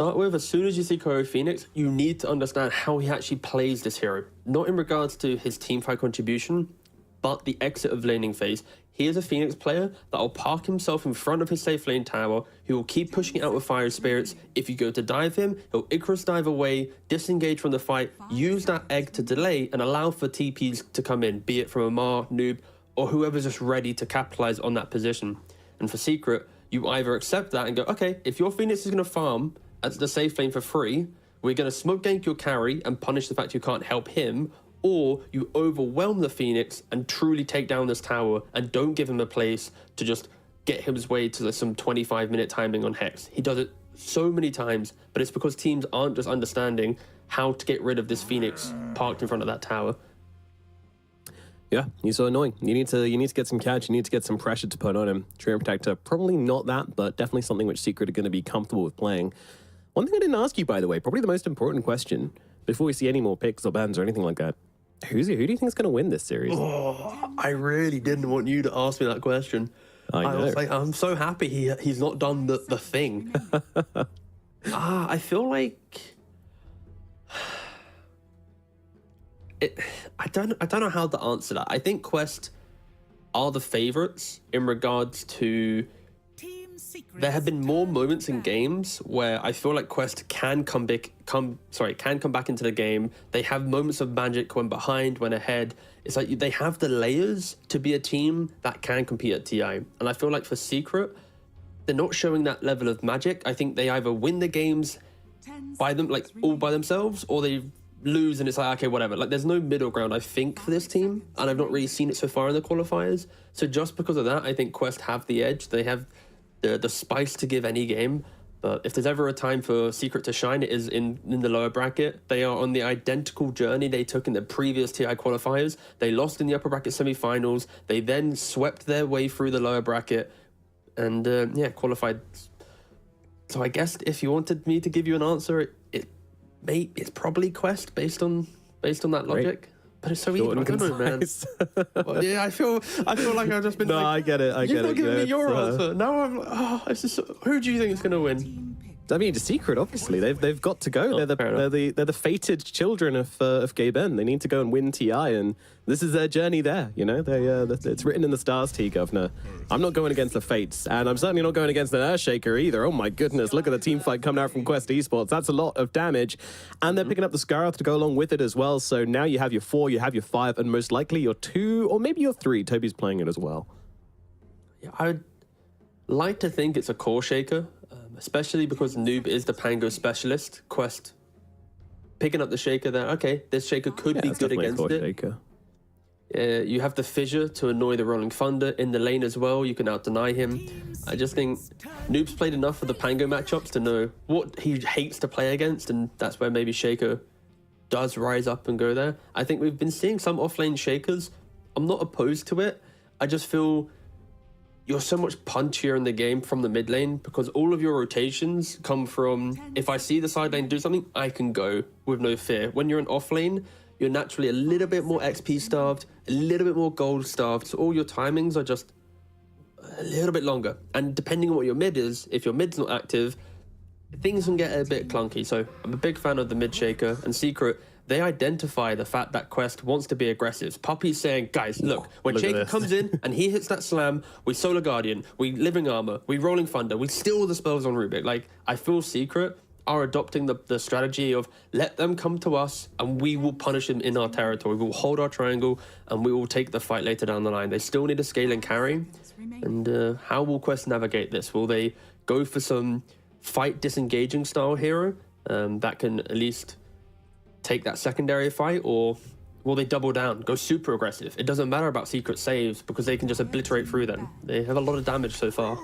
start with, as soon as you see Kyo Phoenix, you need to understand how he actually plays this hero. Not in regards to his teamfight contribution, but the exit of laning phase. He is a Phoenix player that will park himself in front of his safe lane tower. He will keep pushing it out with Fire Spirits. If you go to dive him, he'll Icarus dive away, disengage from the fight, use that egg to delay and allow for TPs to come in, be it from Amar, Noob, or whoever's just ready to capitalize on that position. And for Secret, you either accept that and go, okay, if your Phoenix is going to farm at the safe lane for free, we're going to smoke gank your carry and punish the fact you can't help him, or you overwhelm the Phoenix and truly take down this tower and don't give him a place to just get his way to some 25-minute timing on Hex. He does it so many times, but it's because teams aren't just understanding how to get rid of this Phoenix parked in front of that tower. Yeah, he's so annoying. You need to get some catch. You need to get some pressure to put on him. Treant Protector, probably not that, but definitely something which Secret are going to be comfortable with playing. One thing I didn't ask you, by the way, probably the most important question before we see any more picks or bans or anything like that. Who do you think is going to win this series? Oh, I really didn't want you to ask me that question. I know. was like, I'm so happy he's not done the thing. I feel like I don't know how to answer that. I think Quest are the favorites in regards to. There have been more moments in games where I feel like Quest can come back into the game. They have moments of magic when behind, when ahead. It's like they have the layers to be a team that can compete at TI. And I feel like for Secret, they're not showing that level of magic. I think they either win the games by them, like all by themselves, or they lose and it's like, okay, whatever. Like there's no middle ground, I think, for this team. And I've not really seen it so far in the qualifiers. So just because of that, I think Quest have the edge. They have the spice to give any game. But if there's ever a time for Secret to shine, it is in the lower bracket. They are on the identical journey they took in the previous TI qualifiers. They lost in the upper bracket semi-finals. They then swept their way through the lower bracket and yeah, qualified. So I guess if you wanted me to give you an answer, it's probably Quest based on that logic. Right. But it's so easy. I don't know, man. Well, yeah, I feel like I've just been. No, like, I get it. You've not given me your answer. Now I'm. Oh, it's just. Who do you think is going to win? I mean, the Secret, obviously, they've got to go. They're the fated children of Gay Ben. They need to go and win TI, and this is their journey there. You know, it's written in the stars, T Governor. I'm not going against the Fates, and I'm certainly not going against the Earthshaker either. Oh my goodness, look at the team fight coming out from Quest Esports. That's a lot of damage, and they're picking up the Scarroth to go along with it as well. So now you have your 4, you have your 5, and most likely your 2, or maybe your 3. Toby's playing it as well. Yeah, I'd like to think it's a core shaker. Especially because Noob is the Pango specialist. Quest picking up the shaker there. Okay, this shaker could be good against it. Shaker. You have the fissure to annoy the Rolling Thunder in the lane as well. You can out-deny him. I just think Noob's played enough of the Pango matchups to know what he hates to play against, and that's where maybe Shaker does rise up and go there. I think we've been seeing some offlane Shakers. I'm not opposed to it. I just feel you're so much punchier in the game from the mid lane because all of your rotations come from, if I see the side lane do something, I can go with no fear. When you're in off lane, you're naturally a little bit more XP starved, a little bit more gold starved, so all your timings are just a little bit longer. And depending on what your mid is, if your mid's not active, things can get a bit clunky. So I'm a big fan of the mid shaker, and Secret, they identify the fact that Quest wants to be aggressive. Puppy's saying, guys, look, when Shaker comes in and he hits that slam, we Solar Guardian, we Living Armor, we Rolling Thunder, we steal the spells on Rubik. Like, I feel Secret are adopting the strategy of let them come to us and we will punish them in our territory. We will hold our triangle and we will take the fight later down the line. They still need a scale and carry. And how will Quest navigate this? Will they go for some fight disengaging style hero that can at least take that secondary fight, or will they double down, go super aggressive? It doesn't matter about Secret saves because they can just obliterate through them. They have a lot of damage so far.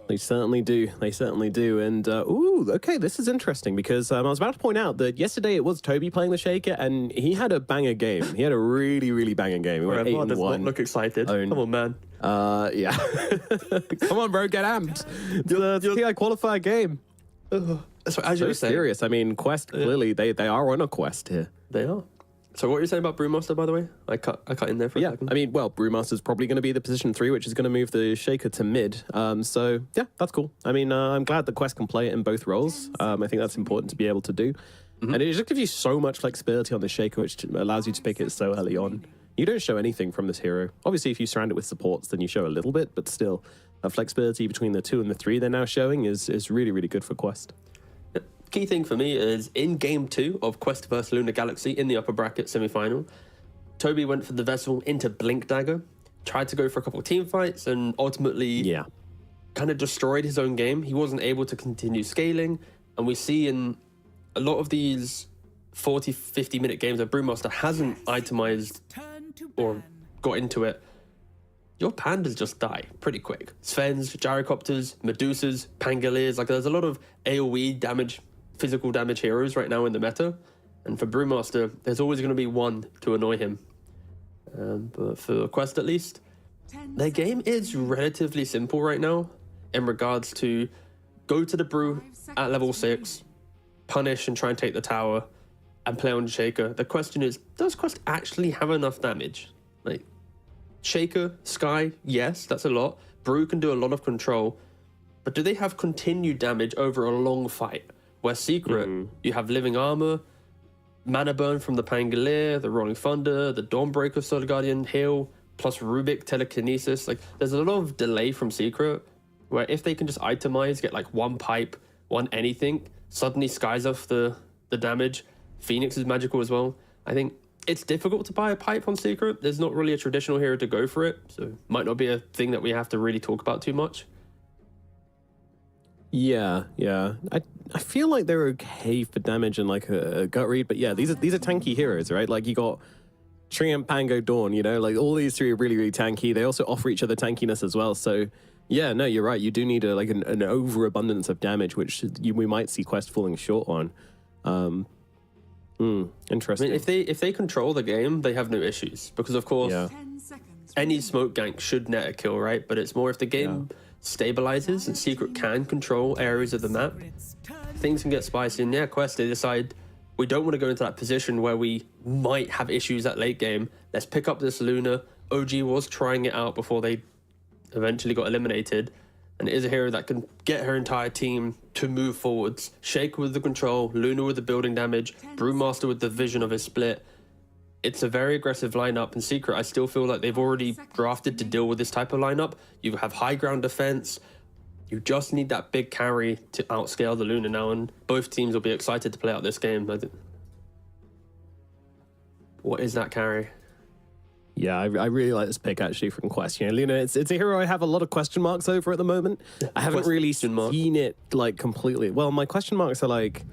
They certainly do. They certainly do. And, ooh, okay, this is interesting because I was about to point out that yesterday it was Toby playing the Shaker and he had a banger game. He had a really, really banger game. He went 8-1. Does not look excited. Come on, man. Yeah. Come on, bro, get amped. The TI qualifier game. As you were saying, serious. I mean, Quest, clearly, they are on a quest here. They are. So what are you saying about Brewmaster, by the way? I cut in there for a second. I mean, well, Brewmaster's probably going to be the position 3, which is going to move the Shaker to mid. So, yeah, that's cool. I mean, I'm glad that Quest can play it in both roles. I think that's important to be able to do. And it just gives you so much flexibility on the Shaker, which allows you to pick it so early on. You don't show anything from this hero. Obviously, if you surround it with supports, then you show a little bit, but still, that flexibility between the 2 and the 3 they're now showing is really, really good for Quest. Key thing for me is in game 2 of Quest vs Lunar Galaxy in the upper bracket semi-final, Toby went for the Vessel into Blink Dagger, tried to go for a couple of team fights, and ultimately kind of destroyed his own game. He wasn't able to continue scaling, and we see in a lot of these 40-50 minute games that Brewmaster hasn't itemized or got into it, your pandas just die pretty quick. Svens, Gyrocopters, Medusas, Pangoliers, like there's a lot of AoE damage, physical damage heroes right now in the meta, and for Brewmaster there's always going to be one to annoy him. But for Quest at least, their game is relatively simple right now in regards to go to the Brew at level 6, punish and try and take the tower, and play on Shaker. The question is, does Quest actually have enough damage? Like, Shaker, Sky, yes, that's a lot. Brew can do a lot of control, but do they have continued damage over a long fight? Where Secret, you have Living Armor, Mana Burn from the Pangolier, the Rolling Thunder, the Dawnbreaker Solar Guardian heal, plus Rubik Telekinesis. Like, there's a lot of delay from Secret, where if they can just itemize, get like one pipe, one anything, suddenly Sky's off the damage. Phoenix is magical as well. I think it's difficult to buy a pipe on Secret. There's not really a traditional hero to go for it, so might not be a thing that we have to really talk about too much. Yeah. I feel like they're okay for damage and like a gut read, but yeah, these are tanky heroes, right? Like you got Triumph, Pango, Dawn, you know, like all these 3 are really, really tanky. They also offer each other tankiness as well. So yeah, no, you're right. You do need an overabundance of damage, which we might see Quest falling short on. Interesting. I mean, if they control the game, they have no issues because, of course, any smoke gank should net a kill, right? But it's more if the game stabilizes and Secret can control areas of the map, things can get spicy. And yeah, Quest, they decide we don't want to go into that position where we might have issues at late game. Let's pick up this Luna. OG was trying it out before they eventually got eliminated. And it is a hero that can get her entire team to move forwards. Shaker with the control, Luna with the building damage, Brewmaster with the vision of his split. It's a very aggressive lineup. In Secret, I still feel like they've already drafted to deal with this type of lineup. You have high ground defense. You just need that big carry to outscale the Luna now, and both teams will be excited to play out this game. What is that carry? Yeah, I really like this pick actually from Quest. You know, Luna, it's a hero I have a lot of question marks over at the moment. I haven't really seen it like completely. Well, my question marks are like,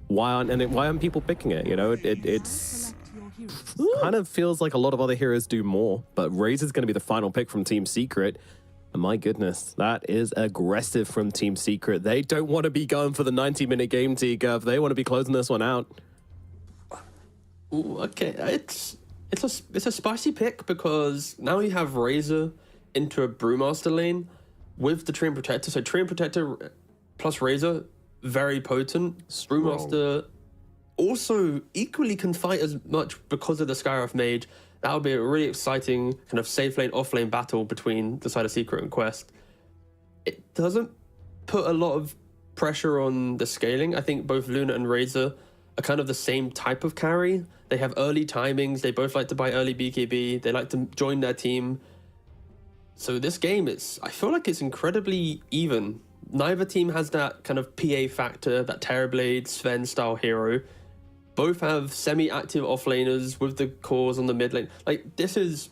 why aren't people picking it? You know, it's kind of feels like a lot of other heroes do more. But Razor's going to be the final pick from Team Secret. And my goodness, that is aggressive from Team Secret. They don't want to be going for the 90-minute game, T-Gov. They want to be closing this one out. Ooh, okay, it's a spicy pick because now you have Razor into a Brewmaster lane with the Tree and Protector. So Tree and Protector plus Razor, very potent. Brewmaster also equally can fight as much because of the Skyroth Mage. That would be a really exciting kind of safe lane, off lane battle between the side of Secret and Quest. It doesn't put a lot of pressure on the scaling. I think both Luna and Razor are kind of the same type of carry. They have early timings. They both like to buy early BKB. They like to join their team. So this game, I feel like it's incredibly even. Neither team has that kind of PA factor, that Terrorblade, Sven style hero. Both have semi-active offlaners with the cores on the mid lane. Like, this is,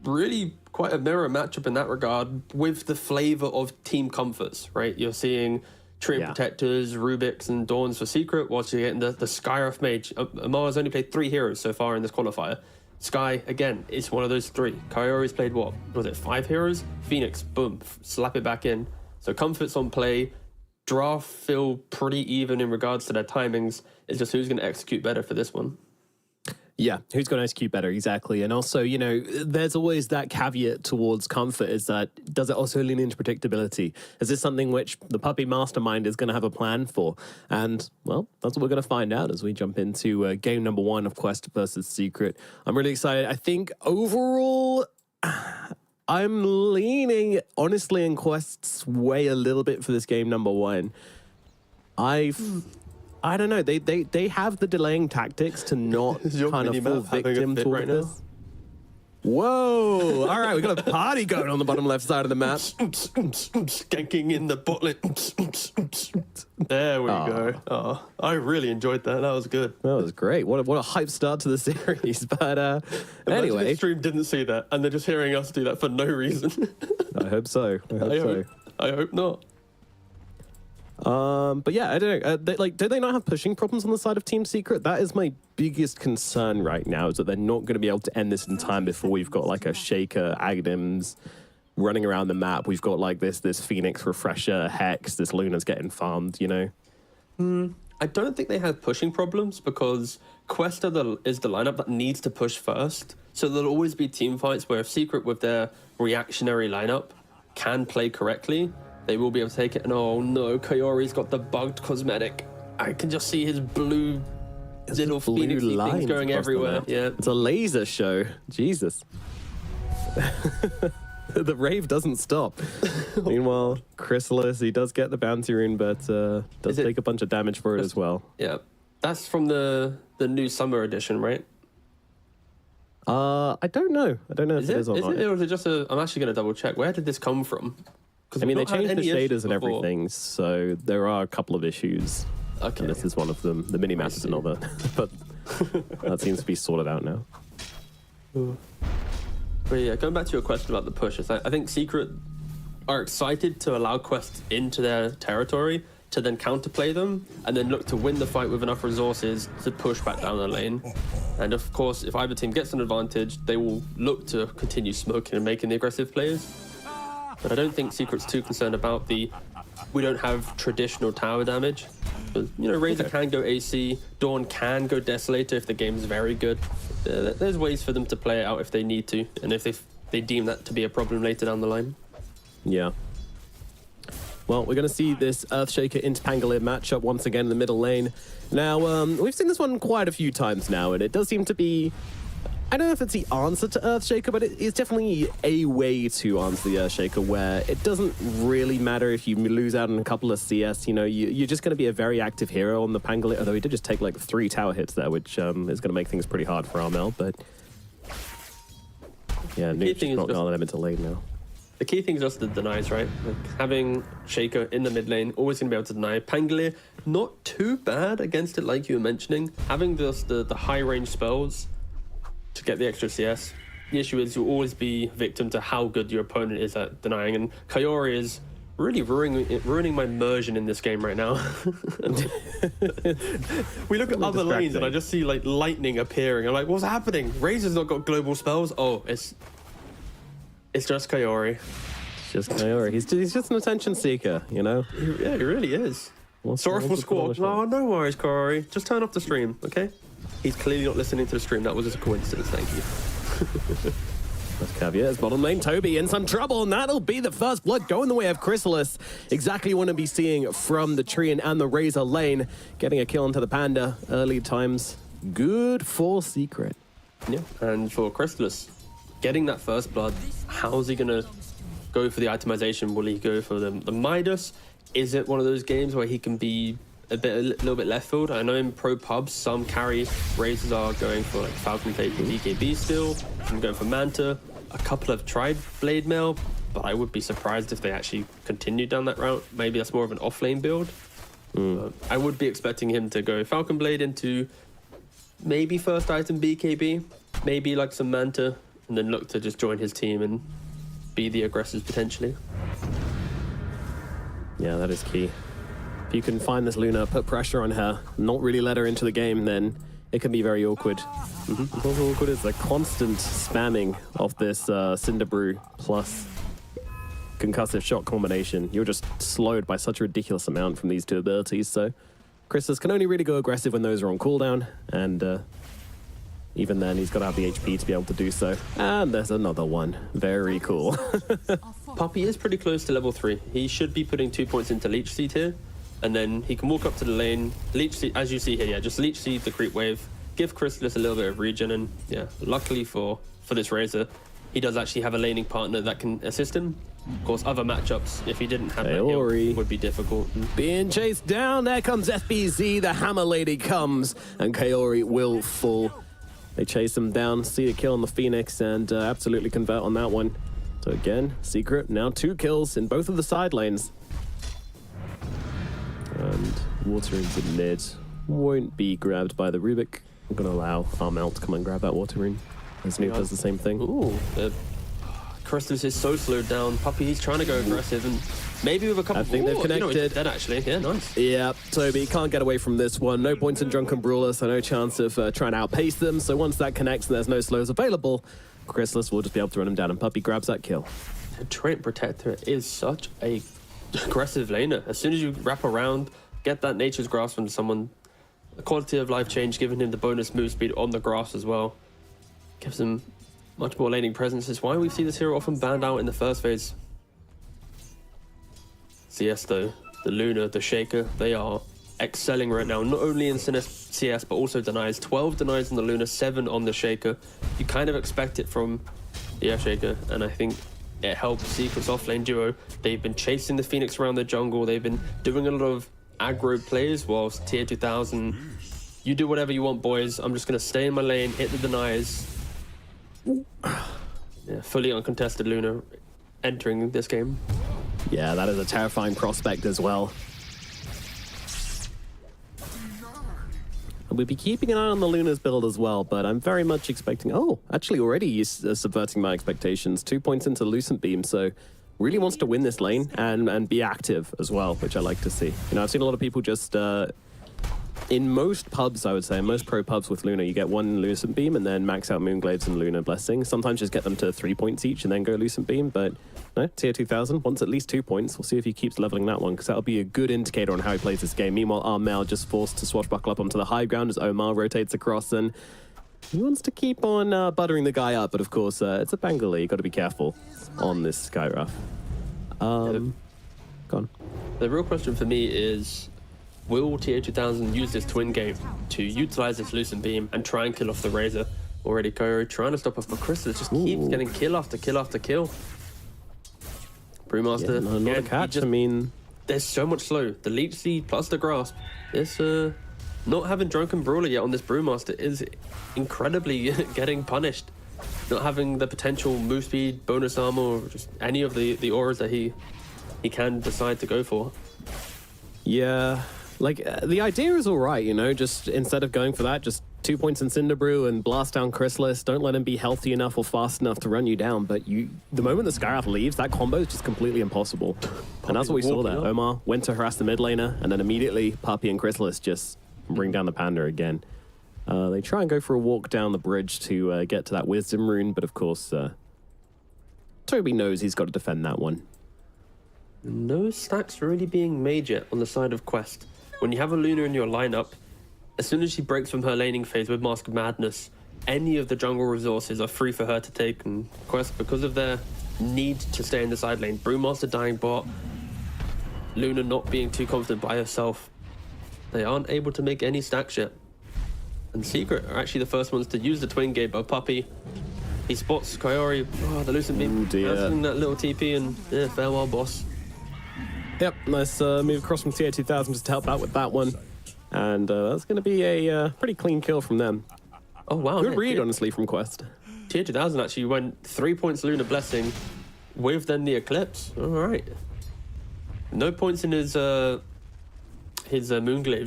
really quite a mirror matchup in that regard with the flavor of team comforts, right? You're seeing Tree and Protectors, Rubiks, and Dawns for Secret, whilst you're getting the Skyroth Mage. Amar's only played 3 heroes so far in this qualifier. Sky, again, is one of those 3. Kyori's played, what? Was it 5 heroes? Phoenix, boom, slap it back in. So comforts on play. Draft feel pretty even in regards to their timings. It's just who's going to execute better for this one. Yeah, who's going to execute better? Exactly. And also, you know, there's always that caveat towards comfort is that does it also lean into predictability? Is this something which the puppy mastermind is going to have a plan for? And, well, that's what we're going to find out as we jump into game number 1 of Quest versus Secret. I'm really excited. I think overall, I'm leaning, honestly, in Quest's way a little bit for this game number 1. I don't know. They have the delaying tactics to not kind of fall victim to right this. Whoa! All right, we got a party going on the bottom left side of the map. Skanking in the botlet. There we go. Oh, I really enjoyed that. That was good. That was great. What a hype start to the series. But anyway, the stream didn't see that, and they're just hearing us do that for no reason. I hope so. I hope not. But yeah, I don't know. Do they not have pushing problems on the side of Team Secret? That is my biggest concern right now, is that they're not going to be able to end this in time before we've got like a Shaker, Agdams running around the map. We've got like this Phoenix Refresher, Hex, this Luna's getting farmed, you know? I don't think they have pushing problems because Quest is the lineup that needs to push first. So there'll always be team fights where if Secret with their reactionary lineup can play correctly, they will be able to take it. And oh no, Kaori's got the bugged cosmetic. I can just see his blue little Phoenix things going everywhere. Yeah, it's a laser show. Jesus. The rave doesn't stop. Meanwhile, Chrysalis, he does get the bounty rune, but does take a bunch of damage for it as well. Yeah, that's from the new summer edition, right? I don't know. I don't know if it is or not. Or is it just a? I'm actually going to double check. Where did this come from? I mean, they changed the shaders and everything, so there are a couple of issues. Okay. And this is one of them. The mini-map is another, but that seems to be sorted out now. But yeah, going back to your question about the pushes, I think Secret are excited to allow Quest into their territory to then counterplay them and then look to win the fight with enough resources to push back down the lane. And of course, if either team gets an advantage, they will look to continue smoking and making the aggressive plays. But I don't think Secret's too concerned about we don't have traditional tower damage. But, you know, Razor can go AC, Dawn can go Desolator if the game's very good. There's ways for them to play it out if they need to, and if they deem that to be a problem later down the line. Yeah. Well, we're going to see this Earthshaker into Pangolier matchup once again in the middle lane. Now, we've seen this one quite a few times now, and it does seem to be... I don't know if it's the answer to Earthshaker, but it's definitely a way to answer the Earthshaker where it doesn't really matter if you lose out on a couple of CS. You know, you're just going to be a very active hero on the Pangolier, although he did just take like 3 tower hits there, which is going to make things pretty hard for Armel, but... Yeah, Noob's not going to let him into lane now. The key thing is just the denies, right? Like having Shaker in the mid lane, always going to be able to deny. Pangolier, not too bad against it, like you were mentioning. Having just the high range spells to get the extra CS. The issue is you'll always be victim to how good your opponent is at denying, and Kaori is really ruining my immersion in this game right now. We look at other lanes and I just see like lightning appearing. I'm like, what's happening? Razor's not got global spells. Oh, it's just Kaori. It's just Kaori. He's just an attention seeker, you know? Yeah, he really is. Sorrowful Squad. Oh, no worries, Kaori. Just turn off the stream, okay? He's clearly not listening to the stream. That was just a coincidence. Thank you. That's Caveat's bottom lane. Toby in some trouble, and that'll be the first blood going the way of Chrysalis. Exactly what you want to be seeing from the Treant and the Razor lane. Getting a kill onto the Panda early times. Good for Secret. Yeah, and for Chrysalis, getting that first blood, how's he going to go for the itemization? Will he go for the Midas? Is it one of those games where he can be a little bit left field? I know in pro pubs, some carry Razors are going for like Falcon Blade and BKB still. I'm going for Manta. A couple have tried Blade Mail, but I would be surprised if they actually continue down that route. Maybe that's more of an off-lane build. I would be expecting him to go Falcon Blade into maybe first item BKB, maybe like some Manta, and then look to just join his team and be the aggressors potentially. Yeah, that is key. If you can find this Luna, put pressure on her, not really let her into the game, then it can be very awkward. What's also awkward is the constant spamming of this Cinder Brew plus concussive shot combination. You're just slowed by such a ridiculous amount from these 2 abilities, so Chrysalis can only really go aggressive when those are on cooldown, and even then, he's got to have the HP to be able to do so. And there's another one. Very cool. Puppy is pretty close to level 3. He should be putting 2 points into Leech Seed here. And then he can walk up to the lane. Leech Seed, as you see here, yeah, just Leech Seed the creep wave. Give Chrysalis a little bit of regen. And yeah, luckily for this Razor, he does actually have a laning partner that can assist him. Of course, other matchups, if he didn't have that heal, would be difficult. Being chased down, there comes FBZ, the Hammer Lady comes, and Kaori will fall. They chase him down, see a kill on the Phoenix, and absolutely convert on that one. So again, Secret, now 2 kills in both of the side lanes. And Water into mid, won't be grabbed by the Rubik. I'm going to allow Armel to come and grab that Water Rune, as Noob does the same thing. Ooh, Chrysalis is so slowed down. Puppy, he's trying to go aggressive, and maybe with a couple... I think they've connected. You know, dead, actually. Yeah, nice. Yeah, Toby can't get away from this one. No points in Drunken Brawler, so no chance of trying to outpace them. So once that connects and there's no slows available, Chrysalis will just be able to run him down, and Puppy grabs that kill. The Trait Protector is such a aggressive laner. As soon as you wrap around, get that Nature's Grasp from someone, the quality of life change, giving him the bonus move speed on the grass as well, gives him much more laning presence. Is why we see this hero often banned out in the first phase. CS though, the Luna, the Shaker, they are excelling right now, not only in CS but also denies. 12 denies on the Luna, 7 on the Shaker. You kind of expect it from the Shaker, and I think it helps Secret's offlane duo. They've been chasing the Phoenix around the jungle, they've been doing a lot of aggro plays, whilst Tier 2000, you do whatever you want, boys. I'm just going to stay in my lane, hit the denies. Yeah, fully uncontested Luna entering this game. Yeah, that is a terrifying prospect as well. And we'll be keeping an eye on the Luna's build as well, but I'm very much expecting... Oh, actually already he's subverting my expectations. 2 points into Lucent Beam, so really wants to win this lane and be active as well, which I like to see. You know, I've seen a lot of people just... in most pubs, I would say, most pro pubs with Luna, you get 1 Lucent Beam and then max out Moonglaives and Luna Blessing. Sometimes just get them to 3 points each and then go Lucent Beam, but no, Tier 2000 wants at least 2 points. We'll see if he keeps leveling that one, because that'll be a good indicator on how he plays this game. Meanwhile, Armel just forced to swashbuckle up onto the high ground as Omar rotates across, and he wants to keep on buttering the guy up, but of course, it's a Bangalore. You've got to be careful on this Skyruff. Go on. The real question for me is, will Tier 2000 use this twin game to utilize this Lucent Beam and try and kill off the Razor? Already Kaori trying to stop off, but Chrysalis just keeps getting kill after kill after kill. Brewmaster, yeah, not a catch. I mean, there's so much slow. The Leech Seed plus the Grasp. This not having Drunken Brawler yet on this Brewmaster is incredibly getting punished. Not having the potential move speed, bonus armor, or just any of the auras that he can decide to go for. Yeah. Like, the idea is all right, you know, just instead of going for that, just 2 points in Cinderbrew and blast down Chrysalis. Don't let him be healthy enough or fast enough to run you down. But the moment the Skyrath leaves, that combo is just completely impossible. And that's what we saw there. Omar went to harass the mid laner, and then immediately Puppy and Chrysalis just bring down the Panda again. They try and go for a walk down the bridge to get to that Wisdom Rune, but of course, Toby knows he's got to defend that one. No stacks really being made yet on the side of Quest. When you have a Luna in your lineup, as soon as she breaks from her laning phase with Mask of Madness, any of the jungle resources are free for her to take, and Quest, because of their need to stay in the side lane, Brewmaster dying bot, Luna not being too confident by herself, they aren't able to make any stacks yet. And Secret are actually the first ones to use the twin gate, but Puppy, he spots Kaori, the Lucent Beam, answering that little TP, and yeah, farewell boss. Yep, nice move across from Tier 2000 just to help out with that one. And that's going to be a pretty clean kill from them. Oh, wow. Good read, honestly, from Quest. Tier 2000 actually went 3 points Lunar Blessing with then the Eclipse. All right. No points in his Moonglaves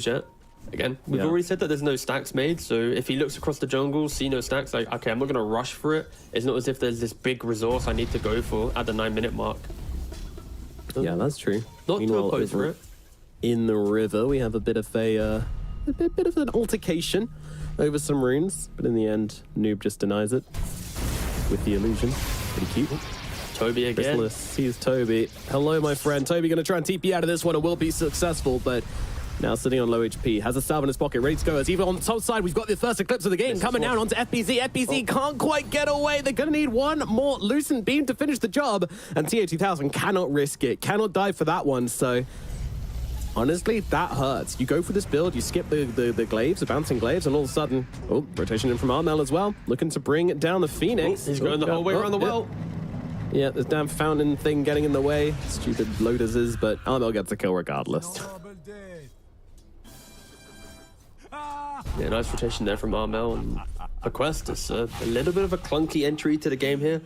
yet. Again, we've already said that there's no stacks made, so if he looks across the jungle, see no stacks, like, okay, I'm not going to rush for it. It's not as if there's this big resource I need to go for at the 9-minute mark. Yeah, that's true. Not to oppose for it. In the river, we have a bit of bit of an altercation over some runes, but in the end, Noob just denies it with the illusion. Pretty cute. Toby again. Chrysalis sees Toby. Hello, my friend. Toby going to try and TP out of this one and will be successful, but Now sitting on low HP, has a salve in his pocket, ready to go. As even on the top side, we've got the first eclipse of the game coming down onto FBZ. FBZ can't quite get away. They're going to need one more Lucent Beam to finish the job. And TA2000 cannot risk it, cannot die for that one. So honestly, that hurts. You go for this build, you skip the glaives, the bouncing glaives, and all of a sudden, rotation in from Armel as well, looking to bring down the Phoenix. He's going the whole way around the well. Yeah, this damn fountain thing getting in the way. Stupid loaders is, but Armel gets a kill regardless. Yeah, nice rotation there from Armel. And for Quest, it's a little bit of a clunky entry to the game here.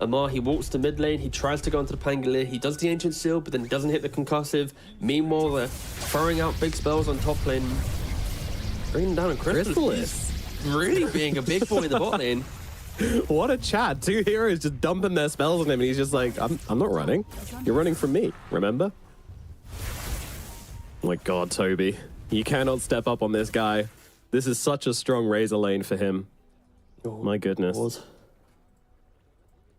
Amar, he walks to mid lane, he tries to go into the Pangolier, he does the Ancient Seal, but then he doesn't hit the concussive. Meanwhile, they're throwing out big spells on top lane. Bringing down a Chrysalis. Really being a big boy in the bot lane. What a chat. Two heroes just dumping their spells on him, and he's just like, I'm not running. You're running from me, remember? Oh my God, Toby. You cannot step up on this guy. This is such a strong Razor lane for him. My goodness.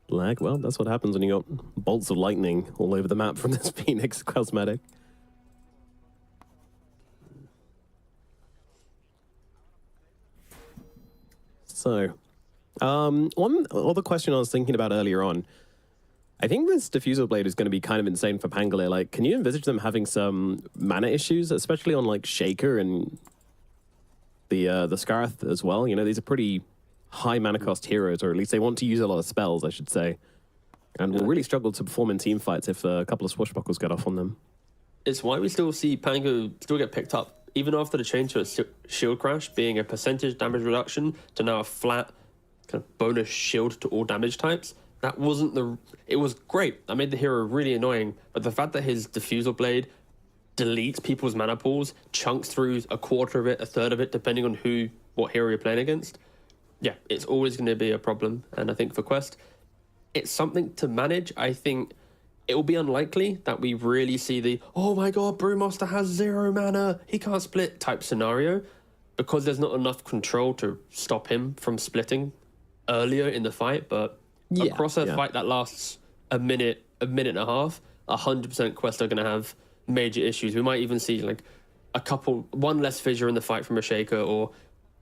Lag? Well, that's what happens when you got bolts of lightning all over the map from this Phoenix cosmetic. So, one other question I was thinking about earlier on. I think this Diffusal Blade is going to be kind of insane for Pangolier. Like, can you envisage them having some mana issues, especially on like Shaker and the Scarth as well? You know, these are pretty high mana cost heroes, or at least they want to use a lot of spells, I should say, and will really struggle to perform in team fights if a couple of swashbuckles get off on them. It's why we still see Pango still get picked up, even after the change to a shield crash, being a percentage damage reduction to now a flat kind of bonus shield to all damage types. That wasn't the... It was great. That made the hero really annoying, but the fact that his Diffusal Blade deletes people's mana pools, chunks through a quarter of it, a third of it, depending on what hero you're playing against, yeah, it's always going to be a problem. And I think for Quest, it's something to manage. I think it will be unlikely that we really see the, oh my God, Brewmaster has 0 mana, he can't split type scenario, because there's not enough control to stop him from splitting earlier in the fight. But across a fight that lasts a minute and a half, 100% Quest are going to have major issues. We might even see like one less fissure in the fight from a Shaker, or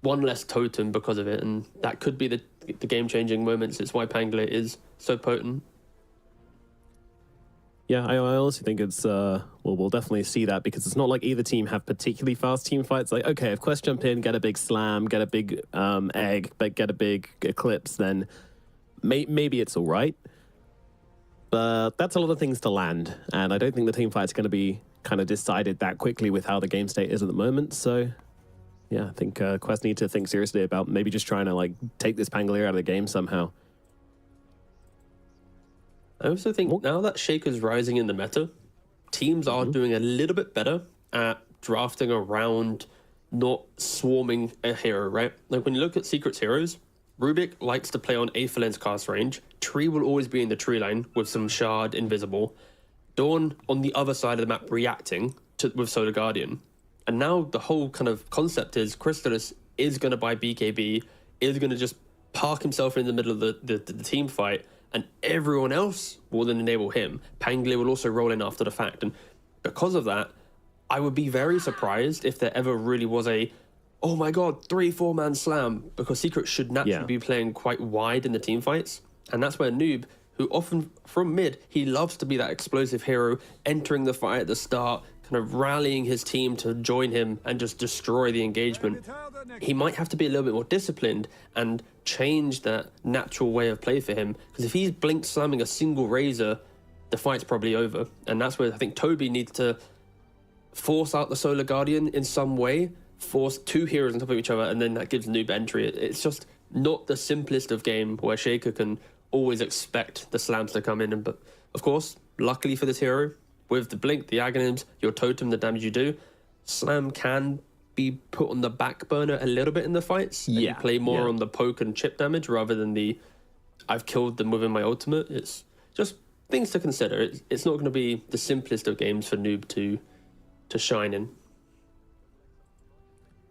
one less totem because of it, and that could be the game-changing moments. It's why Pangolier is so potent. Yeah, I honestly think it's, we'll definitely see that, because it's not like either team have particularly fast team fights. Like, okay, if Quest jump in, get a big slam, get a big egg, but get a big eclipse, then maybe it's all right. But that's a lot of things to land, and I don't think the team fight's going to be kind of decided that quickly with how the game state is at the moment, so... Yeah, I think Quest need to think seriously about maybe just trying to like take this Pangolier out of the game somehow. I also think now that Shaker's rising in the meta, teams are doing a little bit better at drafting around not swarming a hero, right? Like when you look at Secret's heroes, Rubik likes to play on Aetherlen's cast range. Tree will always be in the tree line with some Shard invisible. Dawn on the other side of the map reacting with Solar Guardian. And now the whole kind of concept is Chrysalis is going to buy BKB, is going to just park himself in the middle of the team fight, and everyone else will then enable him. Pangolier will also roll in after the fact. And because of that, I would be very surprised if there ever really was a, oh my God, 3-4 man slam, because Secret should naturally be playing quite wide in the team fights. And that's where Noob, who often from mid, he loves to be that explosive hero, entering the fight at the start, kind of rallying his team to join him and just destroy the engagement. He might have to be a little bit more disciplined and change that natural way of play for him, because if he's blink slamming a single Razor, the fight's probably over. And that's where I think Toby needs to force out the Solar Guardian in some way, force 2 heroes on top of each other, and then that gives Noob entry. It's just not the simplest of game where Shaker can always expect the slams to come in. But of course, luckily for this hero, with the blink, the agonyms, your totem, the damage you do, slam can be put on the back burner a little bit in the fights. And you play more on the poke and chip damage rather than the I've killed them within my ultimate. It's just things to consider. It's not going to be the simplest of games for Noob to shine in.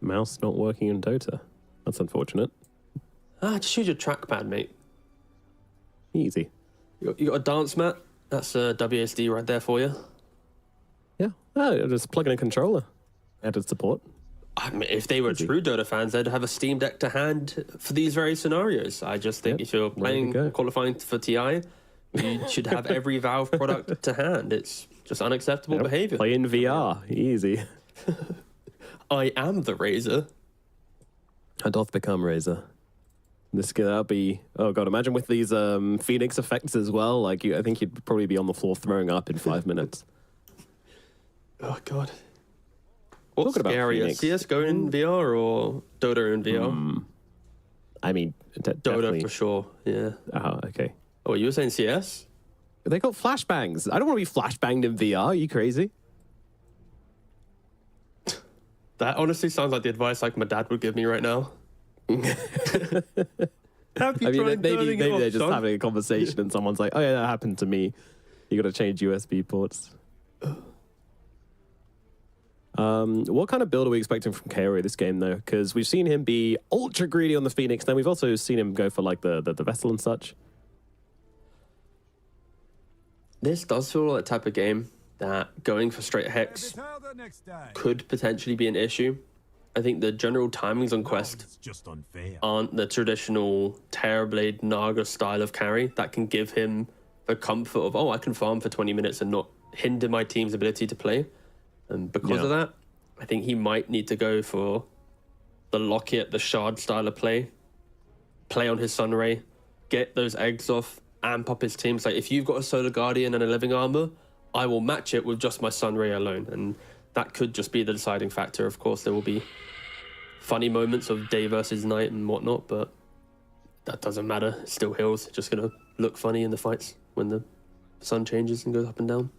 Mouse not working in Dota. That's unfortunate. Just use your trackpad, mate. Easy. You got a dance mat? That's a WSD right there for you. Yeah. Just plug in a controller. Added support. I mean, if they were true Dota fans, they'd have a Steam Deck to hand for these very scenarios. I just think if you're playing qualifying for TI, you should have every Valve product to hand. It's just unacceptable behavior. Play in VR, easy. I am the Razor. I doth become Razor. This could be, oh god, imagine with these Phoenix effects as well. Like, I think you'd probably be on the floor throwing up in 5 minutes. Oh god. What's scarier, CSGO in VR or Dota in VR? I mean, Dota for sure, yeah. Oh, okay. Oh, you were saying CS? They got flashbangs. I don't want to be flashbanged in VR. Are you crazy? That honestly sounds like the advice like my dad would give me right now. Maybe they're just having a conversation and someone's like, oh yeah, that happened to me. You got to change USB ports. What kind of build are we expecting from Kaori this game, though? Because we've seen him be ultra greedy on the Phoenix, then we've also seen him go for like the Vessel and such. This does feel like a type of game that going for straight Hex could potentially be an issue. I think the general timings on Quest aren't the traditional Terrorblade Naga style of carry that can give him the comfort of, oh, I can farm for 20 minutes and not hinder my team's ability to play. And because of that, I think he might need to go for the Lockett, the Shard style of play on his Sunray, get those eggs off, amp up his team. So if you've got a Solar Guardian and a Living Armor, I will match it with just my Sunray alone. And that could just be the deciding factor. Of course, there will be funny moments of day versus night and whatnot, but that doesn't matter. It's still Hills. It's just going to look funny in the fights when the sun changes and goes up and down.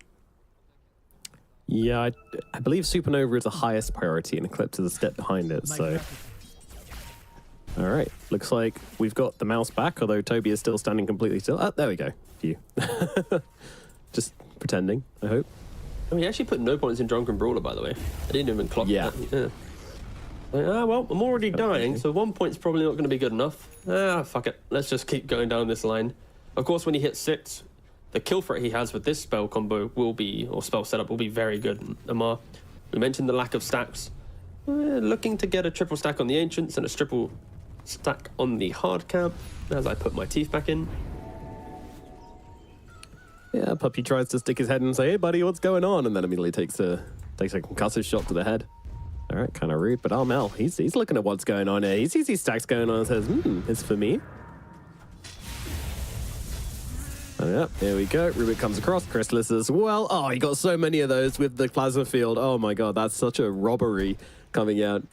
Yeah, I believe Supernova is the highest priority and Eclipse is a step behind it, so... All right, looks like we've got the mouse back, although Toby is still standing completely still. Oh, there we go. Phew. Just pretending, I hope. Oh, he actually put no points in Drunken Brawler, by the way. I didn't even clock that. Yeah. Like, well, I'm already dying, so 1 point's probably not going to be good enough. Fuck it. Let's just keep going down this line. Of course, when he hits 6, the kill threat he has with this spell combo will be, or spell setup will be very good. Amar, we mentioned the lack of stacks. Looking to get a triple stack on the Ancients and a triple stack on the hard camp as I put my teeth back in. Yeah, Puppy tries to stick his head and say, hey buddy, what's going on? And then immediately takes a concussive shot to the head. All right, kind of rude, but Mel, he's looking at what's going on here. He sees these stacks going on and says, it's for me. Oh, yeah, here we go. Rubik comes across. Chrysalis as well. Oh, he got so many of those with the plasma field. Oh my god, that's such a robbery coming out.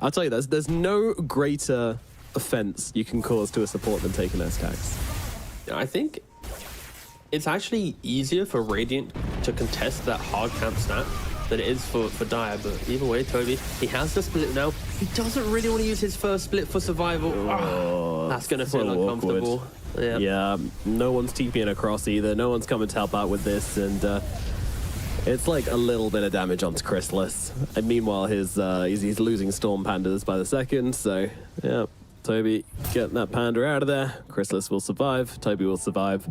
I'll tell you, there's no greater offense you can cause to a support than taking their stacks. I think it's actually easier for Radiant to contest that hard camp stack than it is for Dire, but either way, Toby, he has the split now. He doesn't really want to use his first split for survival. That's going to feel uncomfortable. Yeah, no one's TPing across either. No one's coming to help out with this, and it's like a little bit of damage onto Chrysalis. And meanwhile, he's losing Storm Pandas by the second, so yeah. Toby, get that Panda out of there. Chrysalis will survive. Toby will survive.